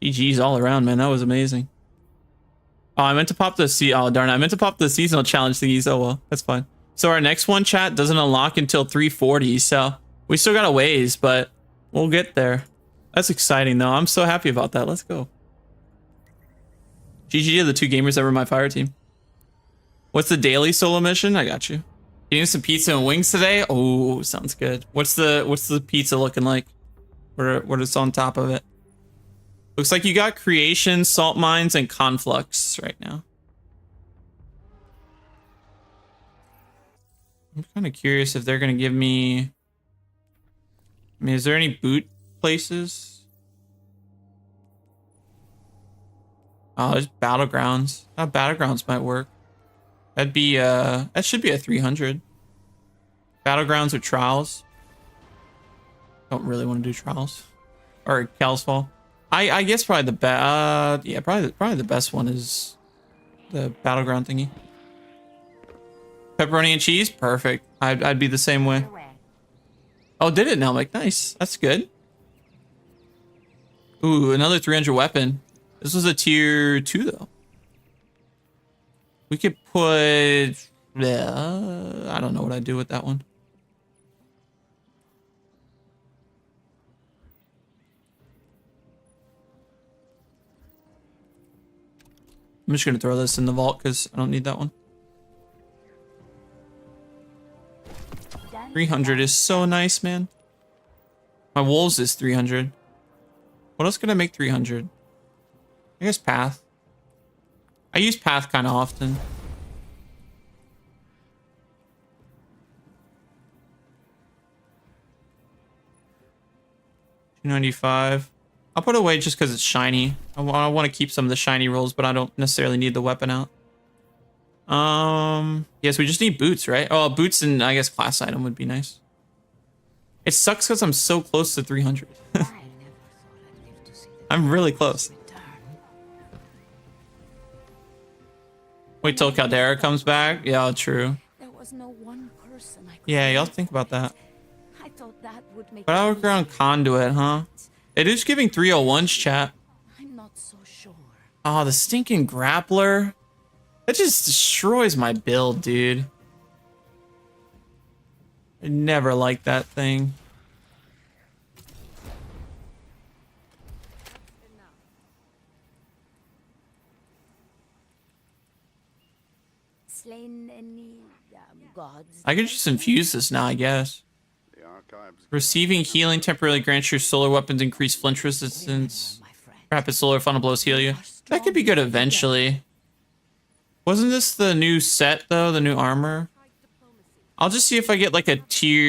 A: GG's all around, man. That was amazing. Oh, I meant to pop the oh darn it. I meant to pop the seasonal challenge thingies. Oh well, that's fine. So our next one, chat, doesn't unlock until 340, so we still got a ways, but we'll get there. That's exciting though. I'm so happy about that. Let's go. GG to the 2 gamers that were my fire team. What's the daily solo mission? I got you. Getting some pizza and wings today? Oh, sounds good. What's the pizza looking like? What is on top of it? Looks like you got creation, salt mines, and conflux right now. I'm kind of curious if they're gonna give me. I mean, is there any boot places? Oh, there's battlegrounds. Oh, battlegrounds might work. That'd be that should be a 300. Battlegrounds or trials. Don't really want to do trials or Cal's Fall. I guess probably the best. Yeah, probably the best one is the battleground thingy. Pepperoni and cheese, perfect. I'd be the same way. Oh, did it now? Like, nice. That's good. Ooh, another 300 weapon. This was a tier 2 though. We could put. I don't know what I'd do with that one. I'm just gonna throw this in the vault because I don't need that one. 300 is so nice, man. My wolves is 300. What else can I make 300? I guess path. I use path kind of often. 295. I'll put it away just because it's shiny. I want to keep some of the shiny rolls, but I don't necessarily need the weapon out. Yes, we just need boots, right? Oh, boots and I guess class item would be nice. It sucks because I'm so close to 300. I'm really close. Wait till Caldera comes back. Yeah, true.
D: There was no one person I could
A: Yeah, y'all think about that.
D: I thought that would make
A: Battleground Conduit, huh? It is giving 301s, chat.
D: I'm not so sure.
A: Oh, the stinking grappler. That just destroys my build, dude. I never liked that thing.
D: Slain any gods?
A: I could just infuse this now, I guess.
B: The archives.
A: Receiving healing temporarily grants your solar weapons increased flinch resistance.
D: My friend.
A: Rapid solar funnel blows heal you. That could be good eventually. Wasn't this the new set though? The new armor? I'll just see if I get like a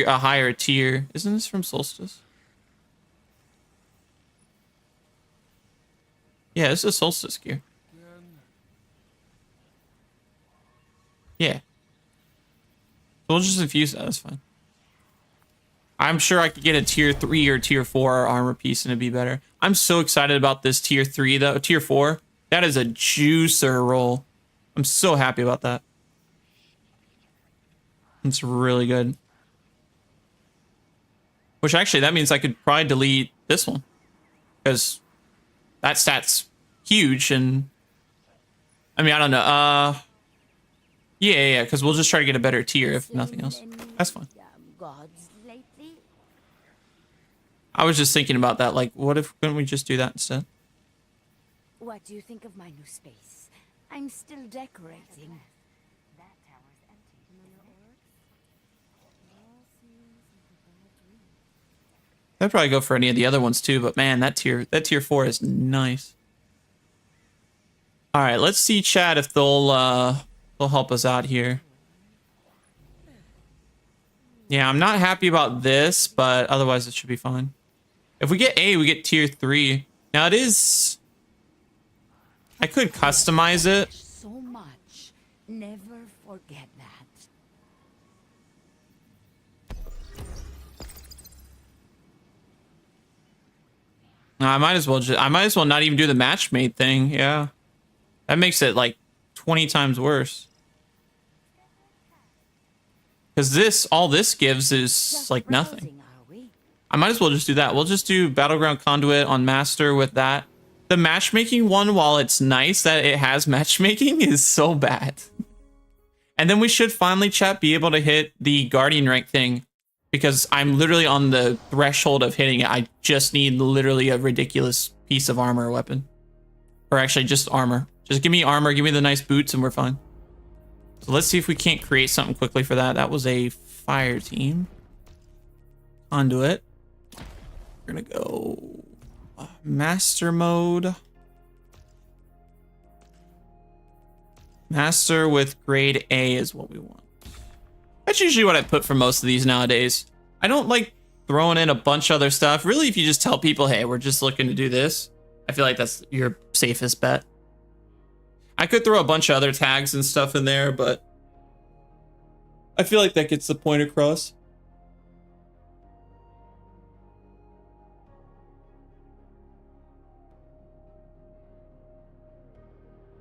A: higher tier. Isn't this from Solstice? Yeah, this is Solstice gear. Yeah. So we'll just infuse that. That's fine. I'm sure I could get a tier 3 or tier 4 armor piece and it'd be better. I'm so excited about this tier 3 though. Tier 4. That is a juicer roll. I'm so happy about that. It's really good. Which actually, that means I could probably delete this one. Because that stat's huge and... I mean, I don't know. Yeah, because we'll just try to get a better tier if nothing else. That's fine.
D: Gods lately?
A: I was just thinking about that. Like, what if couldn't we just do that instead?
D: What do you think of my new space? I'm still decorating. That tower's empty.
A: I'd probably go for any of the other ones too, but man, that tier 4 is nice. All right, let's see, chat, if they'll help us out here. Yeah, I'm not happy about this, but otherwise it should be fine. If we get A, we get tier 3. Now it is... I could customize it.
D: So much. Never forget that.
A: No, I might as well not even do the matchmade thing. Yeah. That makes it like 20 times worse. Because all this gives is
D: Just
A: like nothing.
D: browsing, are we?
A: I might as well just do that. We'll just do Battleground Conduit on Master with that. The matchmaking one, while it's nice that it has matchmaking, is so bad. And then we should finally, chat, be able to hit the Guardian rank thing. Because I'm literally on the threshold of hitting it. I just need literally a ridiculous piece of armor or weapon. Or actually just armor. Just give me armor, give me the nice boots, and we're fine. So let's see if we can't create something quickly for that. That was a fire team. Conduit. We're gonna go master mode. Master with grade A is what we want. That's usually what I put for most of these nowadays. I don't like throwing in a bunch of other stuff. Really, if you just tell people, hey, we're just looking to do this, I feel like that's your safest bet. I could throw a bunch of other tags and stuff in there, but I feel like that gets the point across.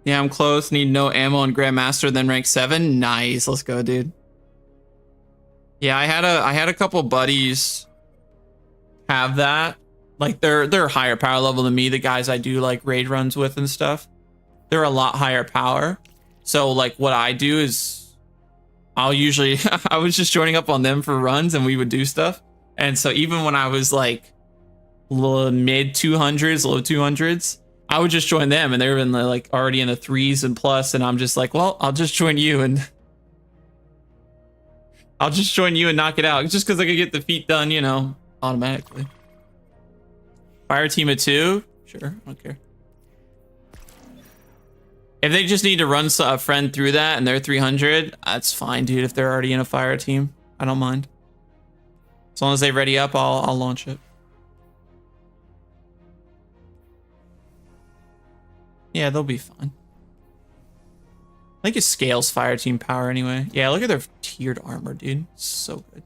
A: Yeah, I'm close. Need no ammo and Grandmaster, then rank 7. Nice. Let's go, dude. Yeah, I had a couple buddies have that. Like they're higher power level than me, the guys I do like raid runs with and stuff. They're a lot higher power. So like what I do is I'll usually I was just joining up on them for runs and we would do stuff. And so even when I was like mid 200s, low 200s, I would just join them and they were in the, like already in the 3s and plus, and I'm just like, well, I'll just join you and knock it out just because I could get the feat done, you know, automatically. Fire team of 2? Sure, I don't care. If they just need to run a friend through that and they're 300, that's fine, dude. If they're already in a fire team, I don't mind. As long as they ready up, I'll launch it. Yeah, they'll be fine. I think it scales fire team power anyway. Yeah, look at their tiered armor, dude. So good.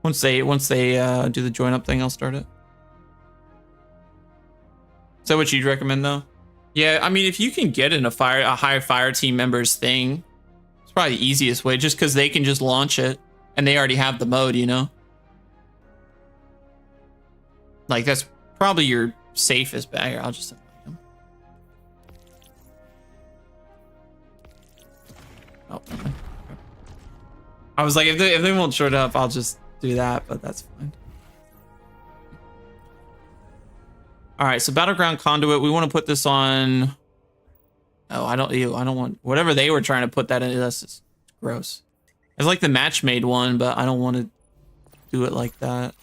A: Once they do the join up thing, I'll start it. Is that what you'd recommend though? Yeah, I mean, if you can get in a high fire team member's thing, it's probably the easiest way, just because they can just launch it and they already have the mode, you know? Like, that's probably your safest bet. Here, I'll just invite him. Oh, never mind. I was like, if they won't short up, I'll just do that, but that's fine. All right, so Battleground Conduit, we want to put this on. Oh, I don't want whatever they were trying to put that in. That's just gross. It's like the match made one, but I don't want to do it like that.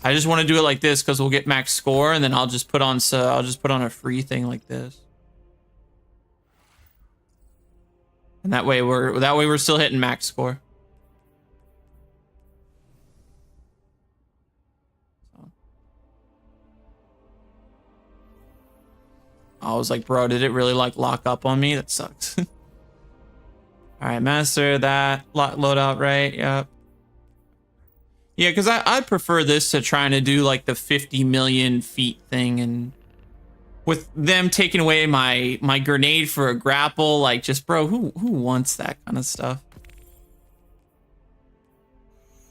A: I just want to do it like this because we'll get max score, and then I'll just put on a free thing like this. And that way we're still hitting max score. I was like, bro, did it really like lock up on me? That sucks. All right, master that loadout, right? Yep. Yeah, because I'd prefer this to trying to do like the 50 million feet thing, and with them taking away my grenade for a grapple, like, just bro, who wants that kind of stuff?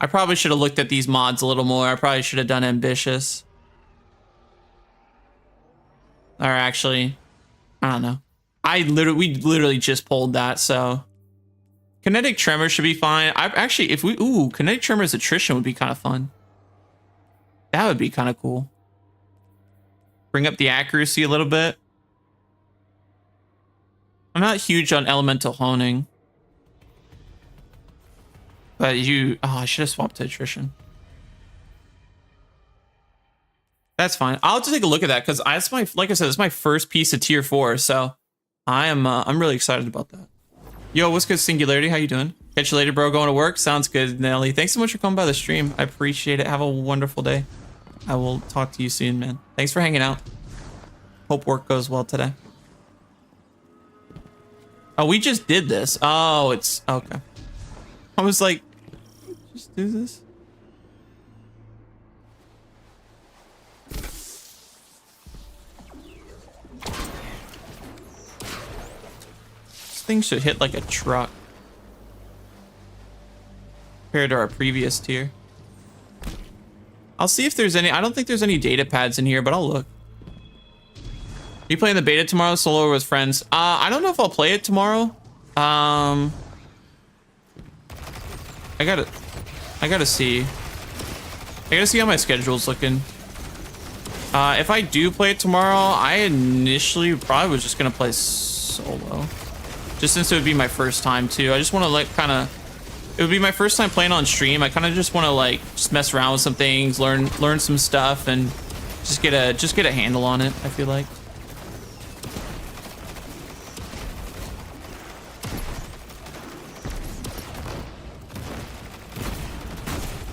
A: I probably should have looked at these mods a little more. I probably should have done ambitious. Or actually, I don't know. We literally just pulled that, so kinetic tremor should be fine. Kinetic tremor's attrition would be kind of fun. That would be kind of cool. Bring up the accuracy a little bit. I'm not huge on elemental honing, but I should have swapped to attrition. That's fine. I'll just take a look at that because like I said, it's my first piece of tier 4, so I'm really excited about that. Yo, what's good, Singularity? How you doing? Catch you later, bro. Going to work? Sounds good, Nelly. Thanks so much for coming by the stream. I appreciate it. Have a wonderful day. I will talk to you soon, man. Thanks for hanging out. Hope work goes well today. Oh, we just did this. Oh, it's okay. I was like, just do this. Thing should hit like a truck compared to our previous tier. I'll see if there's any. I don't think there's any data pads in here, but I'll look. Are you playing the beta tomorrow solo or with friends? I don't know if I'll play it tomorrow. I gotta see. I gotta see how my schedule's looking. If I do play it tomorrow, I initially probably was just gonna play solo. Just since it would be my first time too. I just want to like it would be my first time playing on stream. I kind of just want to like just mess around with some things, learn some stuff, and just get a handle on it, I feel like.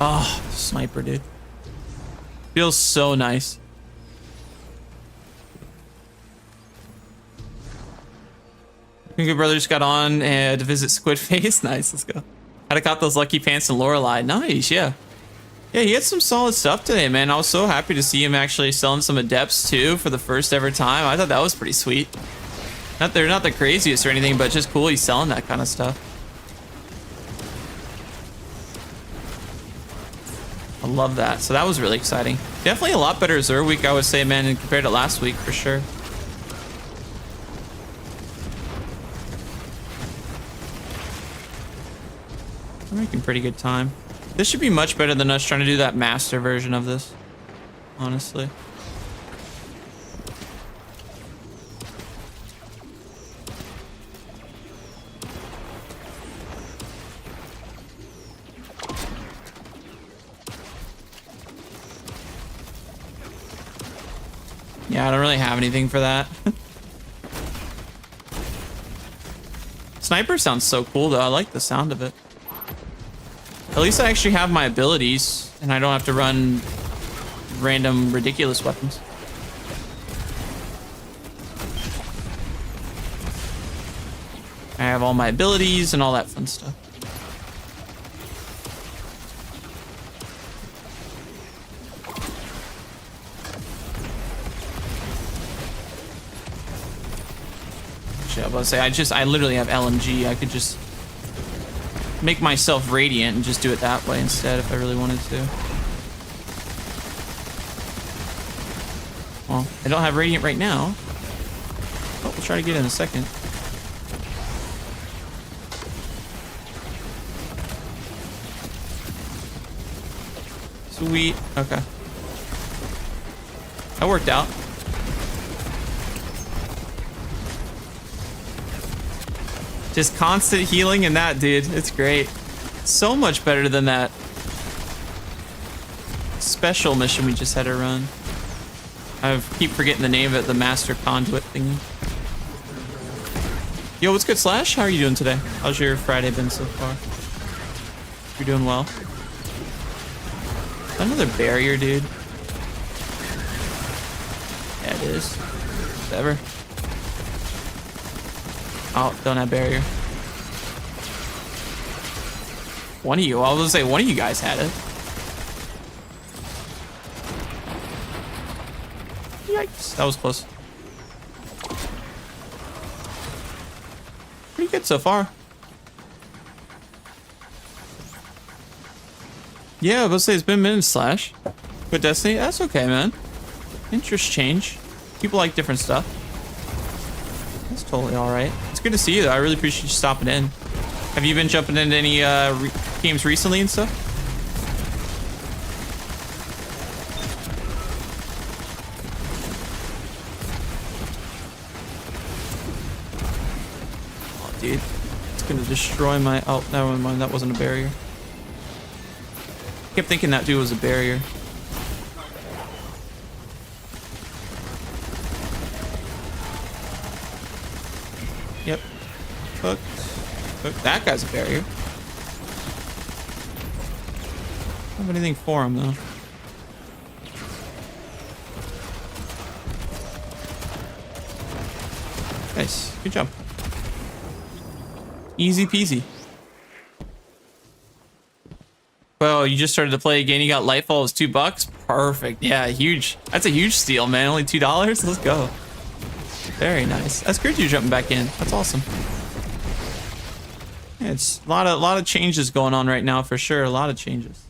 A: Oh, sniper, dude. Feels so nice. Good brother just got on to visit Squid Face. Nice, let's go. Had to cop those lucky pants and Lorelei. Nice, yeah. Yeah, he had some solid stuff today, man. I was so happy to see him actually selling some Adepts too for the first ever time. I thought that was pretty sweet. They're not the craziest or anything, but just cool he's selling that kind of stuff. I love that. So that was really exciting. Definitely a lot better Xur week, I would say, man, compared to last week for sure. We're making pretty good time. This should be much better than us trying to do that master version of this, honestly. Yeah, I don't really have anything for that. Sniper sounds so cool though. I like the sound of it. At least I actually have my abilities and I don't have to run random ridiculous weapons. I have all my abilities and all that fun stuff. Actually, I was about to say, I literally have LMG. I could just make myself radiant and just do it that way instead if I really wanted to. Well, I don't have radiant right now. But we'll try to get it in a second. Sweet. Okay. That worked out. Just constant healing and that, dude. It's great. So much better than that special mission we just had to run. I keep forgetting the name of it, the Master Conduit thingy. Yo, what's good, Slash? How are you doing today? How's your Friday been so far? You're doing well. Another barrier, dude. Yeah, it is. Whatever. Oh, don't have barrier. One of you. I was gonna say one of you guys had it. Yikes. That was close. Pretty good so far. Yeah, I was gonna say it's been minutes, Slash. But Destiny, that's okay, man. Interest change. People like different stuff. That's totally alright. It's good to see you, though. I really appreciate you stopping in. Have you been jumping into any games recently and stuff? Oh, dude. It's gonna destroy my... Oh, never mind. That wasn't a barrier. I kept thinking that dude was a barrier. Yep. Hooked. Hooked. That guy's a barrier. Don't have anything for him, though. Nice. Good job. Easy peasy. Well, you just started to play again. You got Lightfall. It was $2. Perfect. Yeah, huge. That's a huge steal, man. Only $2. Let's go. Very nice. That's good you're jumping back in. That's awesome. Yeah, it's a lot of changes going on right now for sure. A lot of changes.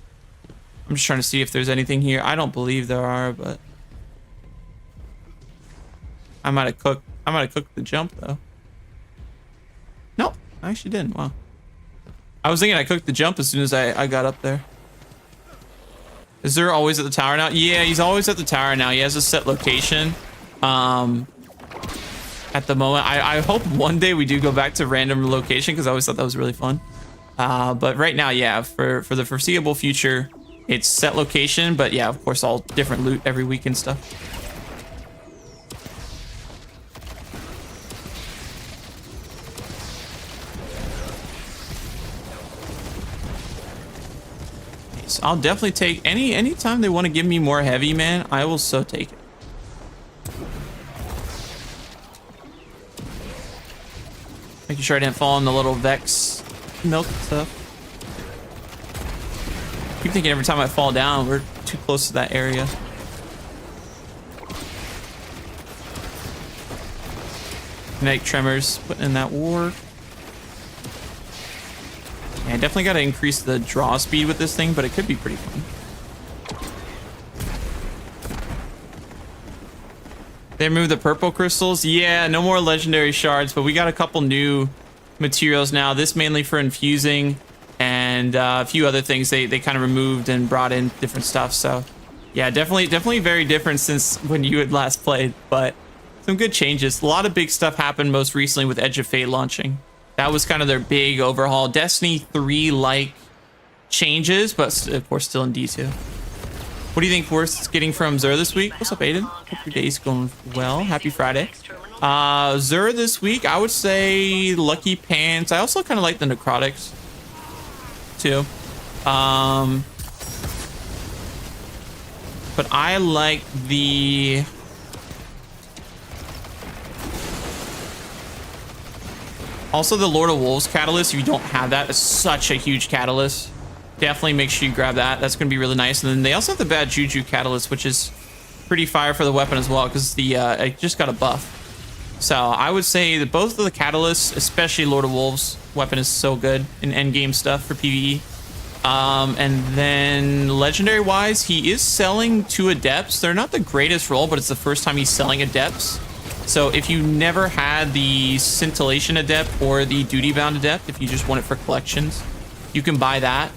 A: I'm just trying to see if there's anything here. I don't believe there are, but I might have cooked the jump though. Nope, I actually didn't. Wow. I was thinking I cooked the jump as soon as I got up there. Is there always at the tower now? Yeah, he's always at the tower now. He has a set location. At the moment, I hope one day we do go back to random location because I always thought that was really fun. But right now, yeah, for the foreseeable future, it's set location. But yeah, of course, all different loot every week and stuff. So I'll definitely take anytime they want to give me more heavy, man. I will so take it. Making sure I didn't fall in the little Vex milk stuff. Keep thinking every time I fall down, we're too close to that area. Kinetic tremors, putting in that war. Yeah, I definitely got to increase the draw speed with this thing, but it could be pretty fun. They removed the purple crystals. Yeah, no more legendary shards, but we got a couple new materials now. This mainly for infusing and a few other things they kind of removed and brought in different stuff. So yeah, definitely very different since when you had last played, but some good changes. A lot of big stuff happened most recently with Edge of Fate launching. That was kind of their big overhaul. Destiny 3-like changes, but of course still in D2. What do you think worth getting from Xur this week? What's up, Aiden? Hope your day's going well. Happy Friday. Xur this week, I would say Lucky Pants. I also kind of like the Necrotics, too. but I like the... Also, the Lord of Wolves catalyst, if you don't have that, is such a huge catalyst. Definitely make sure you grab that. That's going to be really nice. And then they also have the Bad Juju catalyst, which is pretty fire for the weapon as well, because the it just got a buff. So I would say that both of the catalysts, especially Lord of Wolves weapon, is so good in endgame stuff for PvE. And then legendary wise, he is selling 2 Adepts. They're not the greatest roll, but it's the first time he's selling Adepts. So if you never had the Scintillation Adept or the Duty Bound Adept, if you just want it for collections, you can buy that.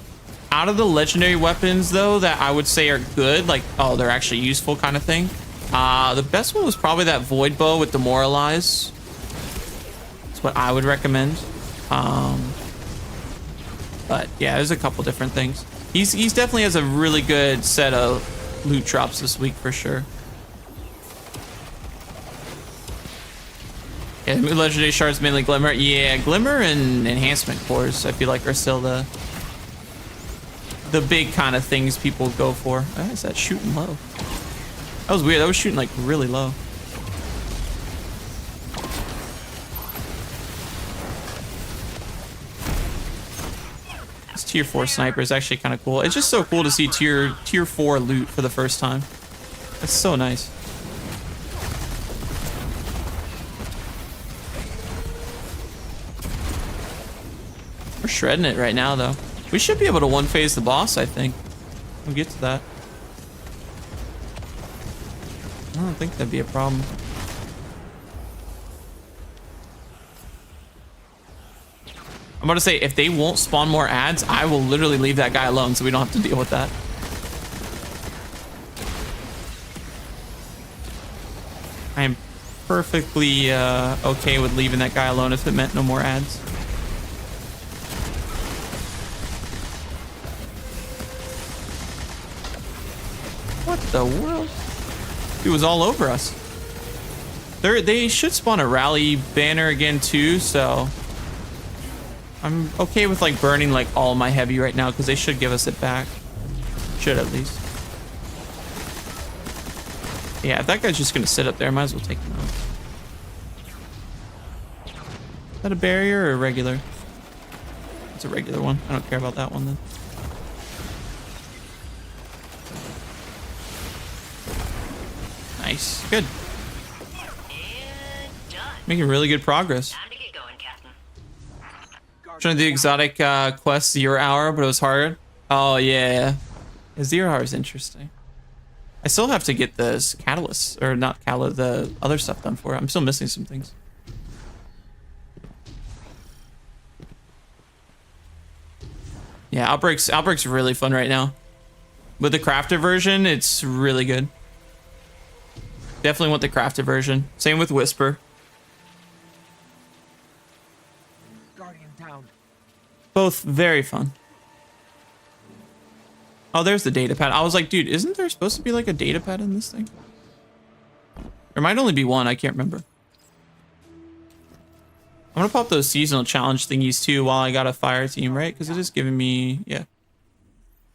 A: Out of the legendary weapons, though, that I would say are good, like, oh, they're actually useful kind of thing, the best one was probably that Void Bow with Demoralize. That's what I would recommend. But yeah, there's a couple different things. He's definitely has a really good set of loot drops this week for sure. Yeah, legendary shards mainly Glimmer. Yeah, Glimmer and enhancement cores, I feel like, are still the big kind of things people go for. Why is that shooting low? That was weird. That was shooting like really low. This tier 4 sniper is actually kind of cool. It's just so cool to see tier 4 loot for the first time. That's so nice. We're shredding it right now, though. We should be able to one-phase the boss, I think. We'll get to that. I don't think that'd be a problem. I'm about to say, if they won't spawn more ads, I will literally leave that guy alone so we don't have to deal with that. I am perfectly okay with leaving that guy alone if it meant no more ads. What the world? He was all over us. They should spawn a rally banner again too, so I'm okay with like burning like all my heavy right now because they should give us it back. Should at least. Yeah, if that guy's just gonna sit up there, might as well take him out. Is that a barrier or a regular? It's a regular one. I don't care about that one then. Nice. Good. Making really good progress.
C: Time to get going, Captain.
A: Trying to do exotic quest 0 hour, but it was hard. Oh yeah. 0 hour is interesting. I still have to get this catalyst, or not catalyst, the other stuff done for it. I'm still missing some things. Yeah, Outbreak's really fun right now. With the crafted version, it's really good. Definitely want the crafted version. Same with Whisper.
E: Guardian down.
A: Both very fun. Oh, there's the data pad. I was like, dude, isn't there supposed to be like a data pad in this thing? There might only be one. I can't remember. I'm gonna pop those seasonal challenge thingies too while I got a fire team, right? Because it is giving me, yeah.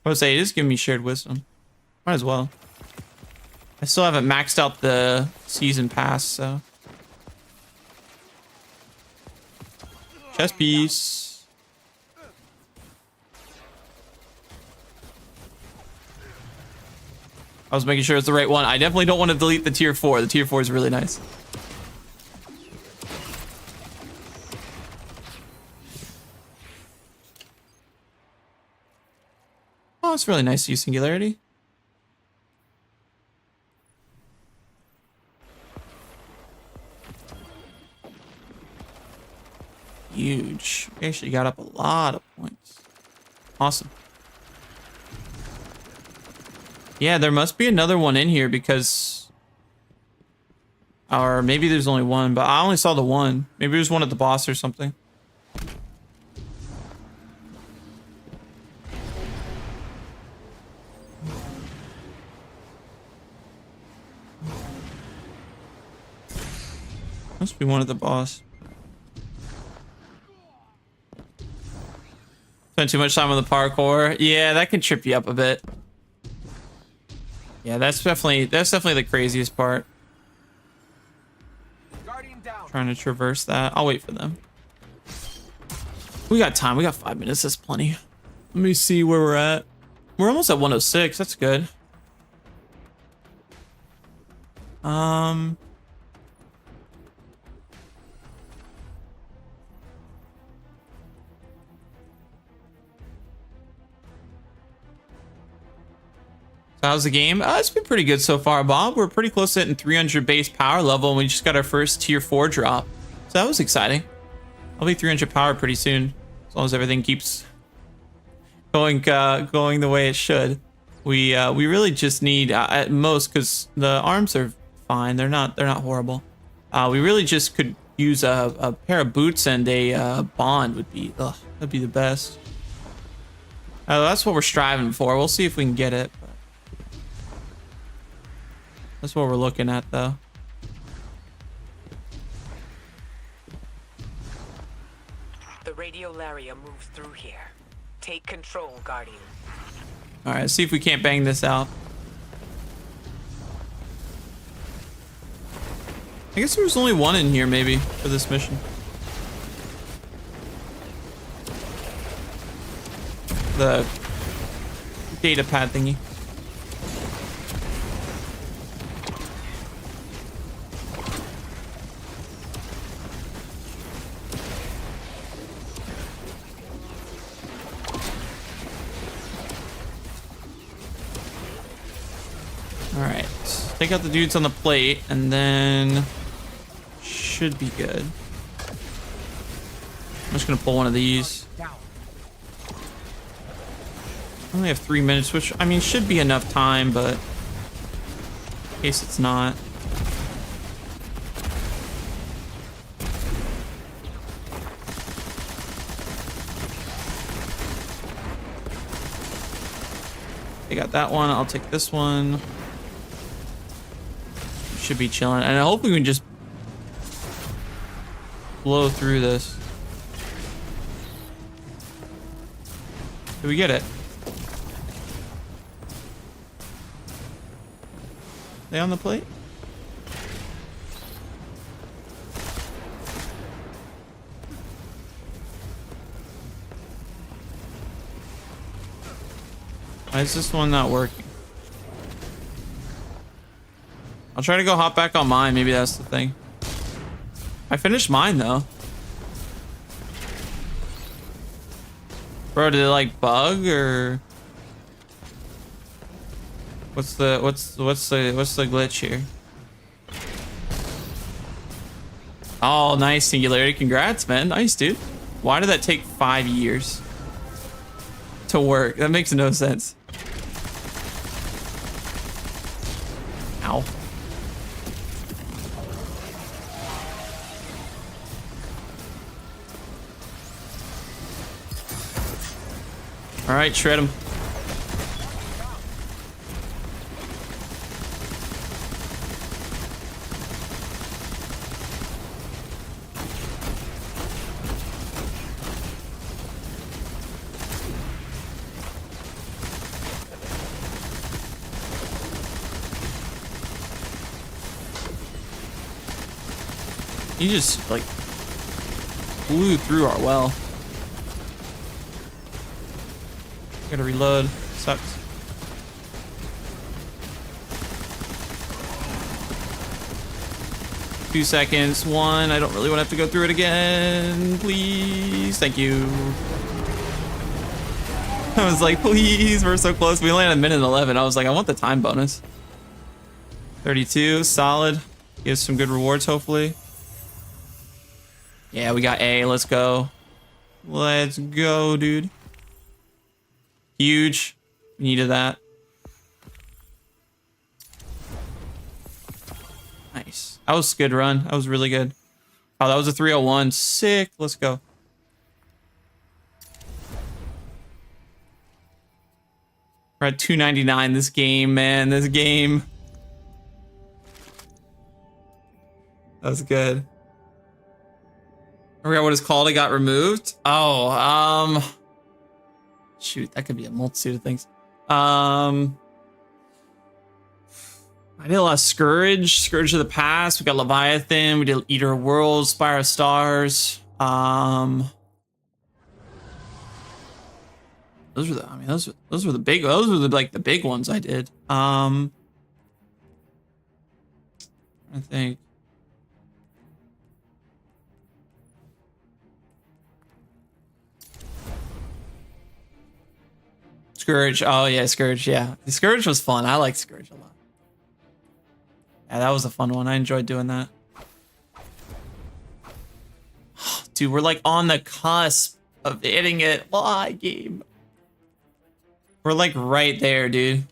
A: I would say it is giving me shared wisdom. Might as well. I still haven't maxed out the season pass, so. Chest piece. I was making sure it's the right one. I definitely don't want to delete the tier 4. The tier 4 is really nice. Oh, it's really nice to use Singularity. Huge. We actually got up a lot of points. Awesome. Yeah, there must be another one in here because... Or maybe there's only one, but I only saw the one. Maybe there's one at the boss or something. Must be one at the boss. Spend too much time on the parkour. Yeah, that can trip you up a bit. Yeah, that's definitely the craziest part.
E: Guardian down.
A: Trying to traverse that. I'll wait for them. We got time. We got 5 minutes. That's plenty. Let me see where we're at. We're almost at 106. That's good. So how's the game? It's been pretty good so far, Bob. We're pretty close to hitting 300 base power level, and we just got our first tier 4 drop. So that was exciting. I'll be 300 power pretty soon, as long as everything keeps going the way it should. We really just need at most, because the arms are fine. They're not horrible. We really just could use a pair of boots and a bond would be that'd be the best. That's what we're striving for. We'll see if we can get it. But that's what we're looking at, though.
F: The radiolaria moves through here. Take control, Guardian.
A: All right, let's see if we can't bang this out. I guess there was only one in here, maybe, for this mission. The data pad thingy. All right, take out the dudes on the plate, and then should be good. I'm just gonna pull one of these.
E: Down.
A: I only have 3 minutes, which I mean should be enough time, but in case it's not. I got that one. I'll take this one. Should be chilling, and I hope we can just blow through this. Did we get it? They on the plate? Why is this one not working? I'll try to go hop back on mine. Maybe that's the thing. I finished mine though. Bro, did it like bug or what's the glitch here? Oh, nice singularity. Congrats, man. Nice, dude. Why did that take 5 years to work? That makes no sense. Ow. All right, shred him. He just like blew through our well. Gotta reload. Sucks. Two seconds. One. I don't really want to have to go through it again. Please. Thank you. I was like, please. We're so close. We only had 1:11. I was like, I want the time bonus. 32. Solid. Gives some good rewards, hopefully. Yeah, we got A. Let's go. Let's go, dude. Huge. Needed that. Nice. That was a good run. That was really good. Oh, that was a 301. Sick. Let's go. We're at 299 this game, man. This game. That was good. I forgot what it's called. It got removed. Oh, shoot, that could be a multitude of things. I did a lot of Scourge, Scourge of the Past. We got Leviathan. We did Eater of Worlds, Spire of Stars. Those were the, I mean, those were the big, those were the, like the big ones I did. I think. Scourge. Oh yeah, Scourge. Yeah, the Scourge was fun. I liked Scourge a lot. Yeah, that was a fun one. I enjoyed doing that. Dude, we're like on the cusp of hitting it. Why, game? We're like right there, dude.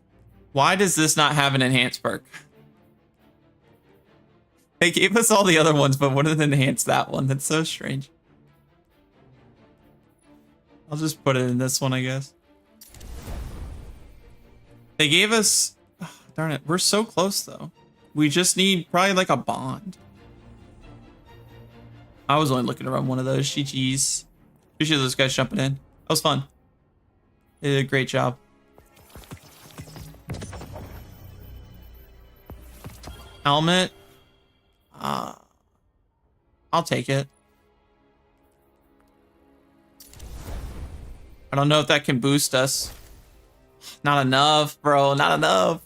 A: Why does this not have an enhanced perk? They gave us all the other ones, but wouldn't enhance that one. That's so strange. I'll just put it in this one, I guess. They gave us... Oh, darn it. We're so close, though. We just need probably like a bond. I was only looking to run one of those. GG's. Appreciate those guys jumping in. That was fun. They did a great job. Helmet. I'll take it. I don't know if that can boost us. Not enough, bro. Not enough.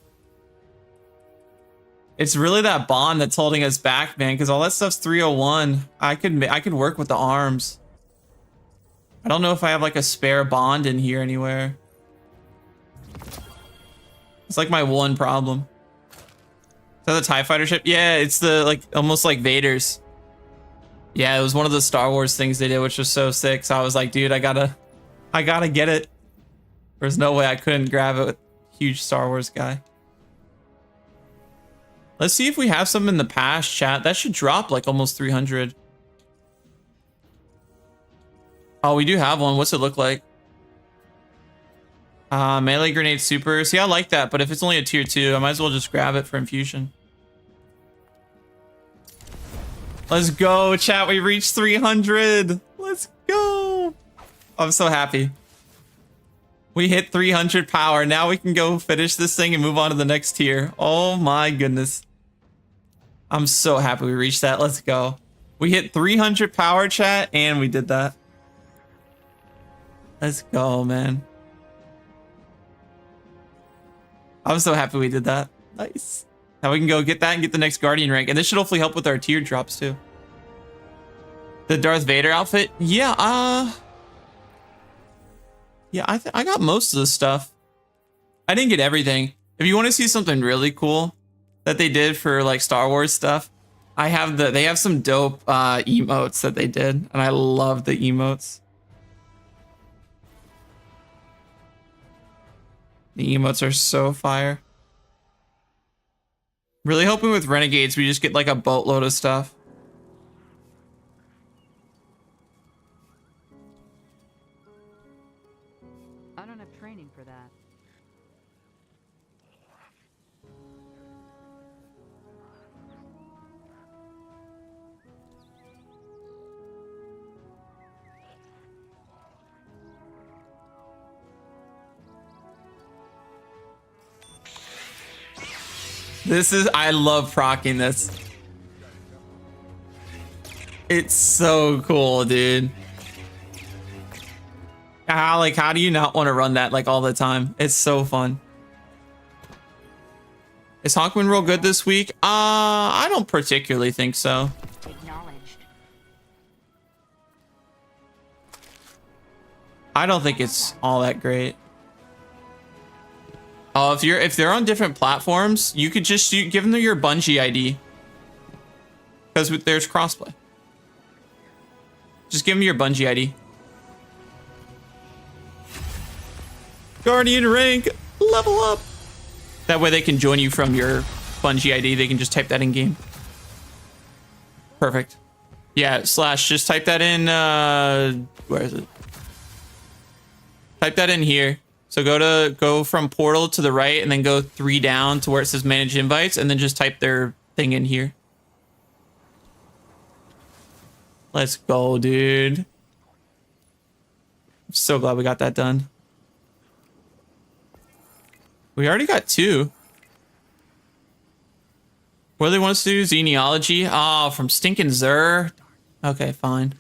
A: It's really that bond that's holding us back, man, because all that stuff's 301. I could work with the arms. I don't know if I have like a spare bond in here anywhere. It's like my one problem. Is that the TIE fighter ship? Yeah, it's the like almost like Vader's. Yeah, it was one of the Star Wars things they did, which was so sick. So I was like, dude, I gotta get it. There's no way I couldn't grab it with huge Star Wars guy. Let's see if we have some in the past, chat. That should drop like almost 300. Oh, we do have one. What's it look like? Melee grenade super. See, I like that, but if it's only a tier 2, I might as well just grab it for infusion. Let's go, chat. We reached 300. Let's go. I'm so happy. We hit 300 power. Now we can go finish this thing and move on to the next tier. Oh my goodness. I'm so happy we reached that. Let's go. We hit 300 power, chat, and we did that. Let's go, man. I'm so happy we did that. Nice. Now we can go get that and get the next Guardian rank. And this should hopefully help with our tier drops too. The Darth Vader outfit? Yeah, yeah, I got most of the stuff. I didn't get everything. If you want to see something really cool that they did for like Star Wars stuff, they have some dope emotes that they did, and I love the emotes. The emotes are so fire. Really hoping with Renegades we just get like a boatload of stuff.
G: I don't have training for that.
A: I love procking this. It's so cool, dude. How do you not want to run that like all the time? It's so fun. Is Honkman real good this week? I don't particularly think so.
C: Acknowledged.
A: I don't think it's all that great. Oh, if they're on different platforms, you could just give them your Bungie ID. Because there's crossplay. Just give them your Bungie ID. Guardian rank, level up. That way they can join you from your Bungie ID. They can just type that in game. Perfect. Yeah, / just type that in, where is it? Type that in here. So go from portal to the right and then go 3 down to where it says manage invites and then just type their thing in here. Let's go, dude. I'm so glad we got that done. We already got 2. What do they want us to do? Xenealogy? Oh, from stinking XUR. Okay, fine.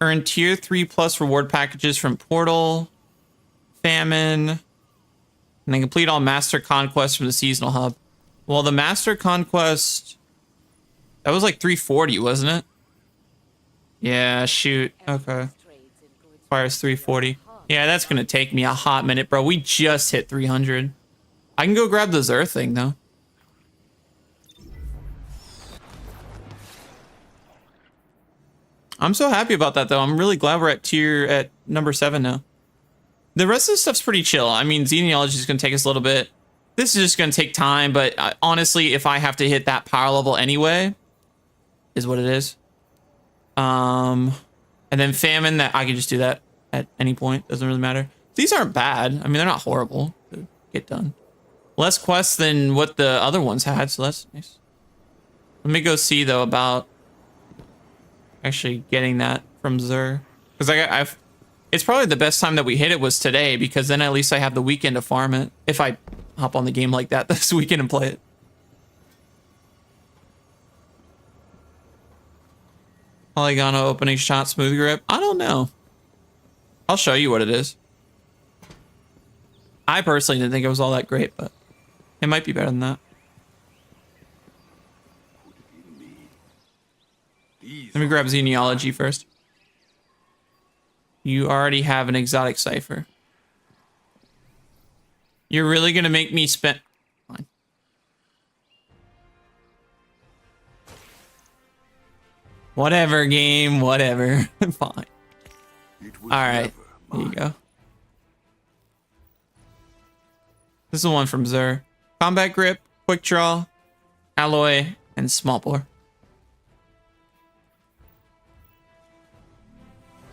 A: Earn tier 3 plus reward packages from Portal, Famine, and then complete all master conquests from the seasonal hub. Well, the master conquest, that was like 340, wasn't it? Yeah, shoot. Okay. Requires 340. Yeah, that's gonna take me a hot minute, bro. We just hit 300. I can go grab the XUR thing though. I'm so happy about that though. I'm really glad we're at number 7 now. The rest of the stuff's pretty chill. I mean, Xenealogy is gonna take us a little bit. This is just gonna take time, but honestly, if I have to hit that power level anyway, is what it is. And then Famine, that I can just do that at any point. Doesn't really matter. These aren't bad. I mean, they're not horrible to get done. Less quests than what the other ones had, so that's nice. Let me go see though about actually getting that from XUR, because it's probably the best time that we hit it was today, because then at least I have the weekend to farm it if I hop on the game like that this weekend and play it. Polygonal opening shot, smooth grip. I don't know. I'll show you what it is. I personally didn't think it was all that great, but it might be better than that. Let me grab Xenealogy first. You already have an exotic cipher. You're really gonna make me spend... Fine. Whatever, game, whatever. Fine. Alright, here you go. This is the one from XUR. Combat grip, quick draw, alloy, and small bore.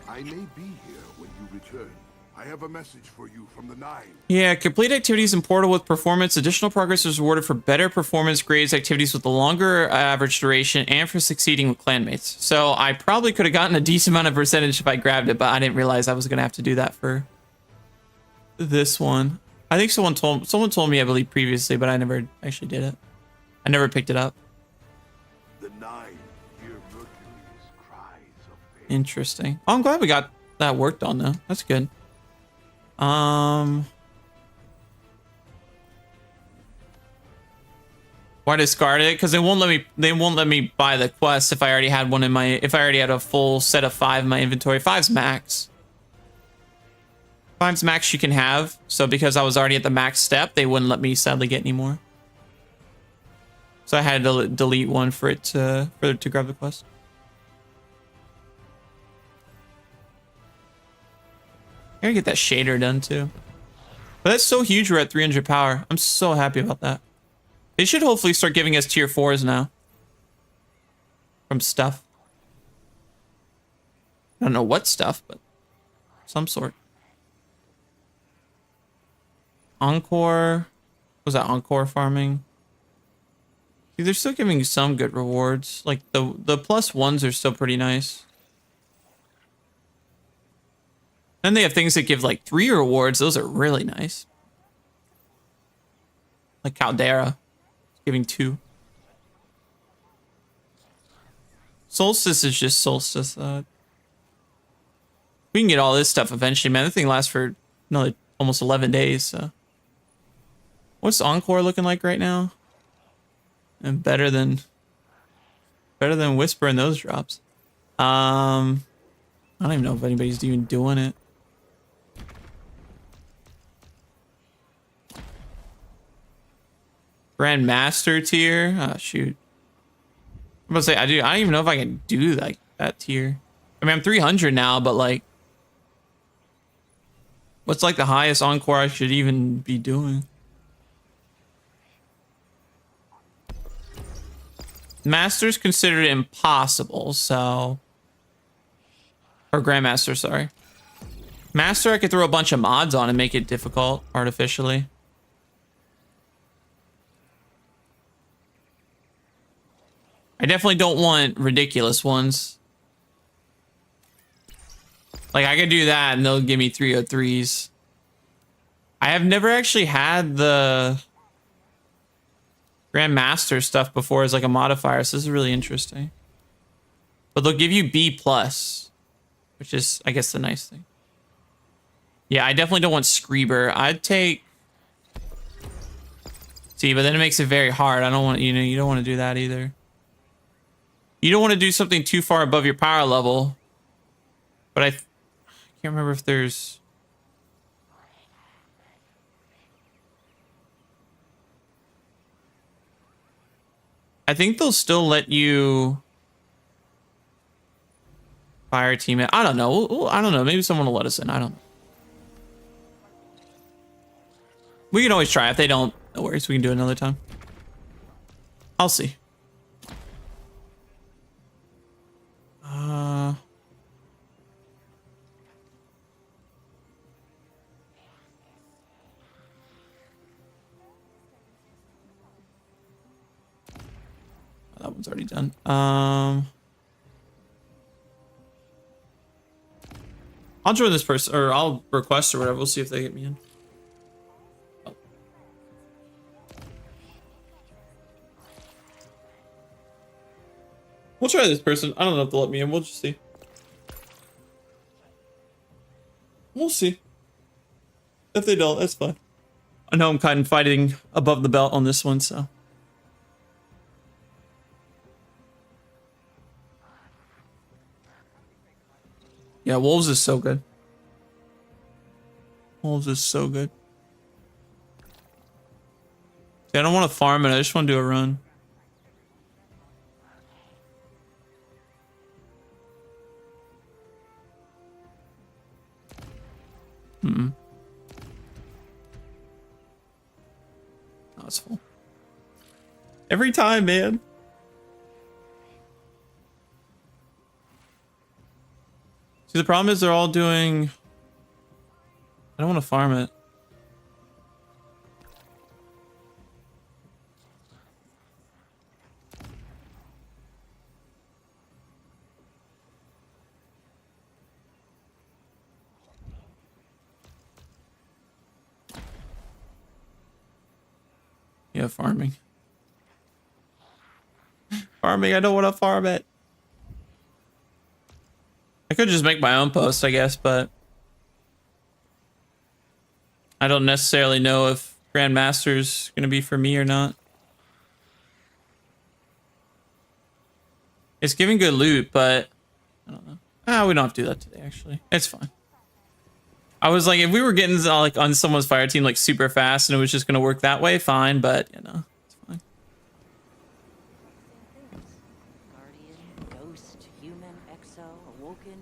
B: I may be here when you return. I have a message for you from the 9.
A: Yeah, complete activities in Portal with performance. Additional progress is rewarded for better performance grades, activities with a longer average duration, and for succeeding with clanmates. So I probably could have gotten a decent amount of percentage if I grabbed it, but I didn't realize I was going to have to do that for this one. I think someone told me, I believe, previously, but I never actually did it. I never picked it up.
B: The 9 hear Mercury's cries of pain.
A: Interesting. Oh, I'm glad we got that worked on though. That's good. Why discard it? Because they won't let me buy the quest if I already had one in my, if I already had a full set of 5 in my inventory. 5's max. 5's max you can have. So because I was already at the max step, they wouldn't let me sadly get any more. So I had to delete one for it to grab the quest. I gotta get that shader done too. But that's so huge we're at 300 power. I'm so happy about that. They should hopefully start giving us tier 4s now. From stuff. I don't know what stuff, but some sort. Encore. What was that Encore farming? See, they're still giving you some good rewards. Like the +1s are still pretty nice. Then they have things that give like 3 rewards. Those are really nice. Like Caldera, giving 2. Solstice is just Solstice. We can get all this stuff eventually, man. The thing lasts for another almost 11 days. So. What's Encore looking like right now? And better than Whisper in those drops. I don't even know if anybody's even doing it. Grandmaster tier? Oh, shoot. I'm about to say, I don't even know if I can do like that tier. I mean, I'm 300 now, but like, what's like the highest Encore I should even be doing? Master's considered impossible, so... Or Grandmaster, sorry. Master, I could throw a bunch of mods on and make it difficult artificially. I definitely don't want ridiculous ones. Like, I could do that and they'll give me 303s. I have never actually had the Grandmaster stuff before as like a modifier, so this is really interesting. But they'll give you B+, which is, I guess, the nice thing. Yeah, I definitely don't want Screeber. I'd take... See, but then it makes it very hard. I don't want, you know, you don't want to do that either. You don't want to do something too far above your power level. But I can't remember if there's... I think they'll still let you fire team it. I don't know. I don't know. Maybe someone will let us in. I don't know. We can always try. If they don't, no worries. We can do it another time. I'll see. That one's already done. I'll join this person, or I'll request or whatever. We'll see if they get me in. Oh. We'll try this person. I don't know if they'll let me in. We'll just see. We'll see. If they don't, that's fine. I know I'm kind of fighting above the belt on this one, so. Yeah, Wolves is so good. Wolves is so good. See, I don't want to farm it. I just want to do a run. Oh, it's full. Every time, man. See, the problem is they're all doing... I don't want to farm it. Yeah, farming. Farming, I don't want to farm it. I could just make my own post, I guess, but I don't necessarily know if Grandmaster's going to be for me or not. It's giving good loot, but I don't know. We don't have to do that today, actually. It's fine. I was like, if we were getting like on someone's fire team like super fast and it was just going to work that way, fine, but you know, it's fine.
C: Guardian, ghost, human, exo, awoken.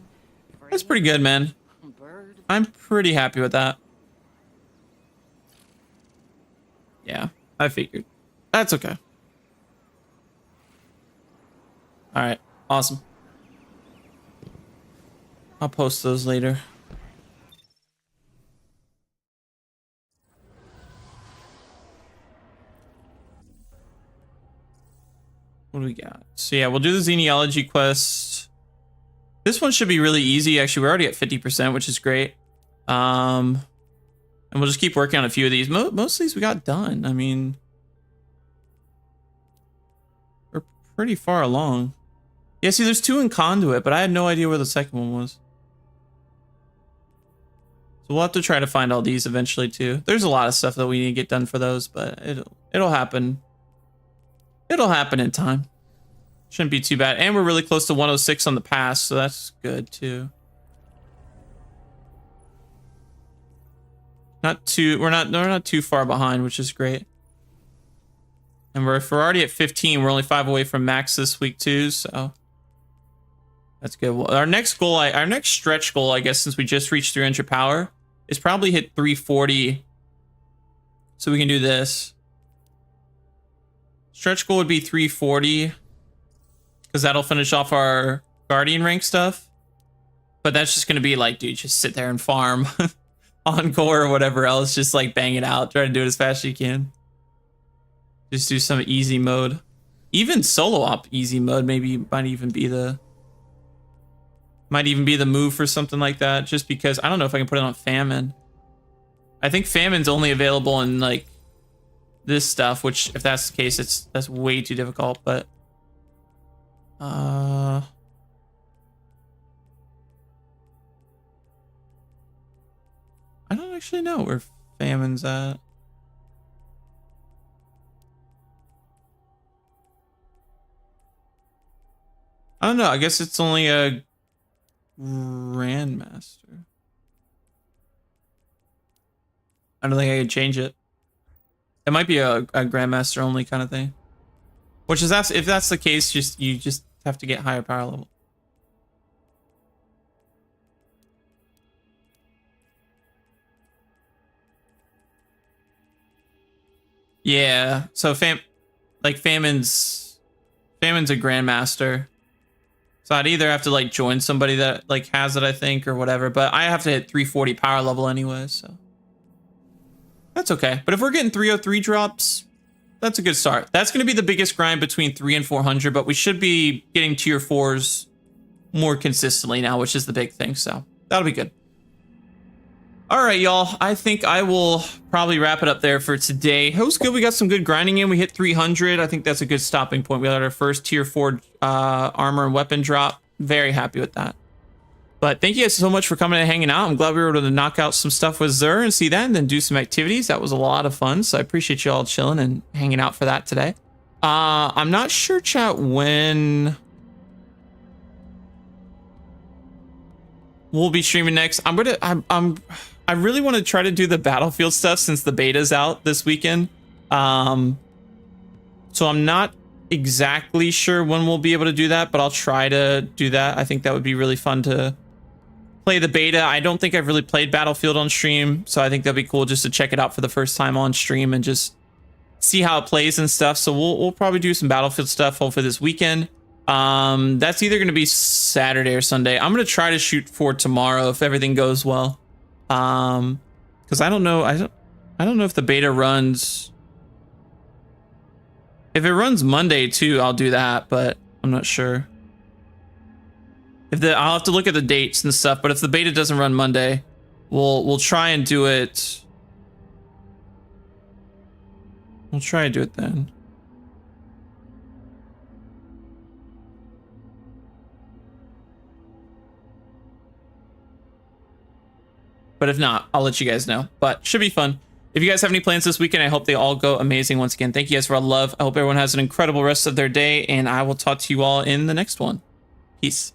A: That's pretty good, man.
C: Bird.
A: I'm pretty happy with that. Yeah, I figured. That's okay. All right, awesome. I'll post those later. What do we got? So yeah, we'll do the genealogy quest. This one should be really easy. Actually, we're already at 50%, which is great. And we'll just keep working on a few of these. Most of these we got done. I mean, we're pretty far along. Yeah, see, there's 2 in Conduit, but I had no idea where the second one was. So we'll have to try to find all these eventually too. There's a lot of stuff that we need to get done for those, but it'll happen. It'll happen in time. Shouldn't be too bad. And we're really close to 106 on the pass, so that's good too. We're not too far behind, which is great. And if we're already at 15, we're only 5 away from max this week too, so that's good. Well, our next stretch goal, I guess, since we just reached 300 power, is probably hit 340. So we can do this. Stretch goal would be 340 because that'll finish off our Guardian rank stuff. But that's just going to be like, dude, just sit there and farm Encore or whatever else. Just like bang it out. Try to do it as fast as you can. Just do some easy mode. Even solo op easy mode maybe might even be the move for something like that. Just because I don't know if I can put it on Famine. I think Famine's only available in like this stuff, which if that's the case, that's way too difficult, but I don't actually know where famine's at. I don't know. I guess it's only a Grandmaster. I don't think I could change it. It might be a Grandmaster only kind of thing. Which is if that's the case, you just have to get higher power level. Yeah. So Famine's a Grandmaster. So I'd either have to like join somebody that like has it, I think, or whatever. But I have to hit 340 power level anyway, so that's okay. But if we're getting 303 drops, that's a good start. That's going to be the biggest grind between 300 and 400, but we should be getting tier 4s more consistently now, which is the big thing. So that'll be good. All right, y'all. I think I will probably wrap it up there for today. It was good. We got some good grinding in. We hit 300. I think that's a good stopping point. We got our first tier 4 armor and weapon drop. Very happy with that. But thank you guys so much for coming and hanging out. I'm glad we were able to knock out some stuff with XUR and see that, and then do some activities. That was a lot of fun. So I appreciate you all chilling and hanging out for that today. I'm not sure, chat, when we'll be streaming next. I really want to try to do the Battlefield stuff since the beta's out this weekend. So I'm not exactly sure when we'll be able to do that, but I'll try to do that. I think that would be really fun to play the beta. I don't think I've really played Battlefield on stream, so I think that'd be cool just to check it out for the first time on stream and just see how it plays and stuff. So we'll probably do some Battlefield stuff hopefully this weekend. That's either going to be Saturday or Sunday. I'm going to try to shoot for tomorrow if everything goes well. Because I don't know if the beta runs. If it runs Monday too, I'll do that, but I'm not sure. I'll have to look at the dates and stuff, but if the beta doesn't run Monday, we'll try and do it. We'll try and do it then. But if not, I'll let you guys know. But should be fun. If you guys have any plans this weekend, I hope they all go amazing. Once again, thank you guys for all the love. I hope everyone has an incredible rest of their day, and I will talk to you all in the next one. Peace.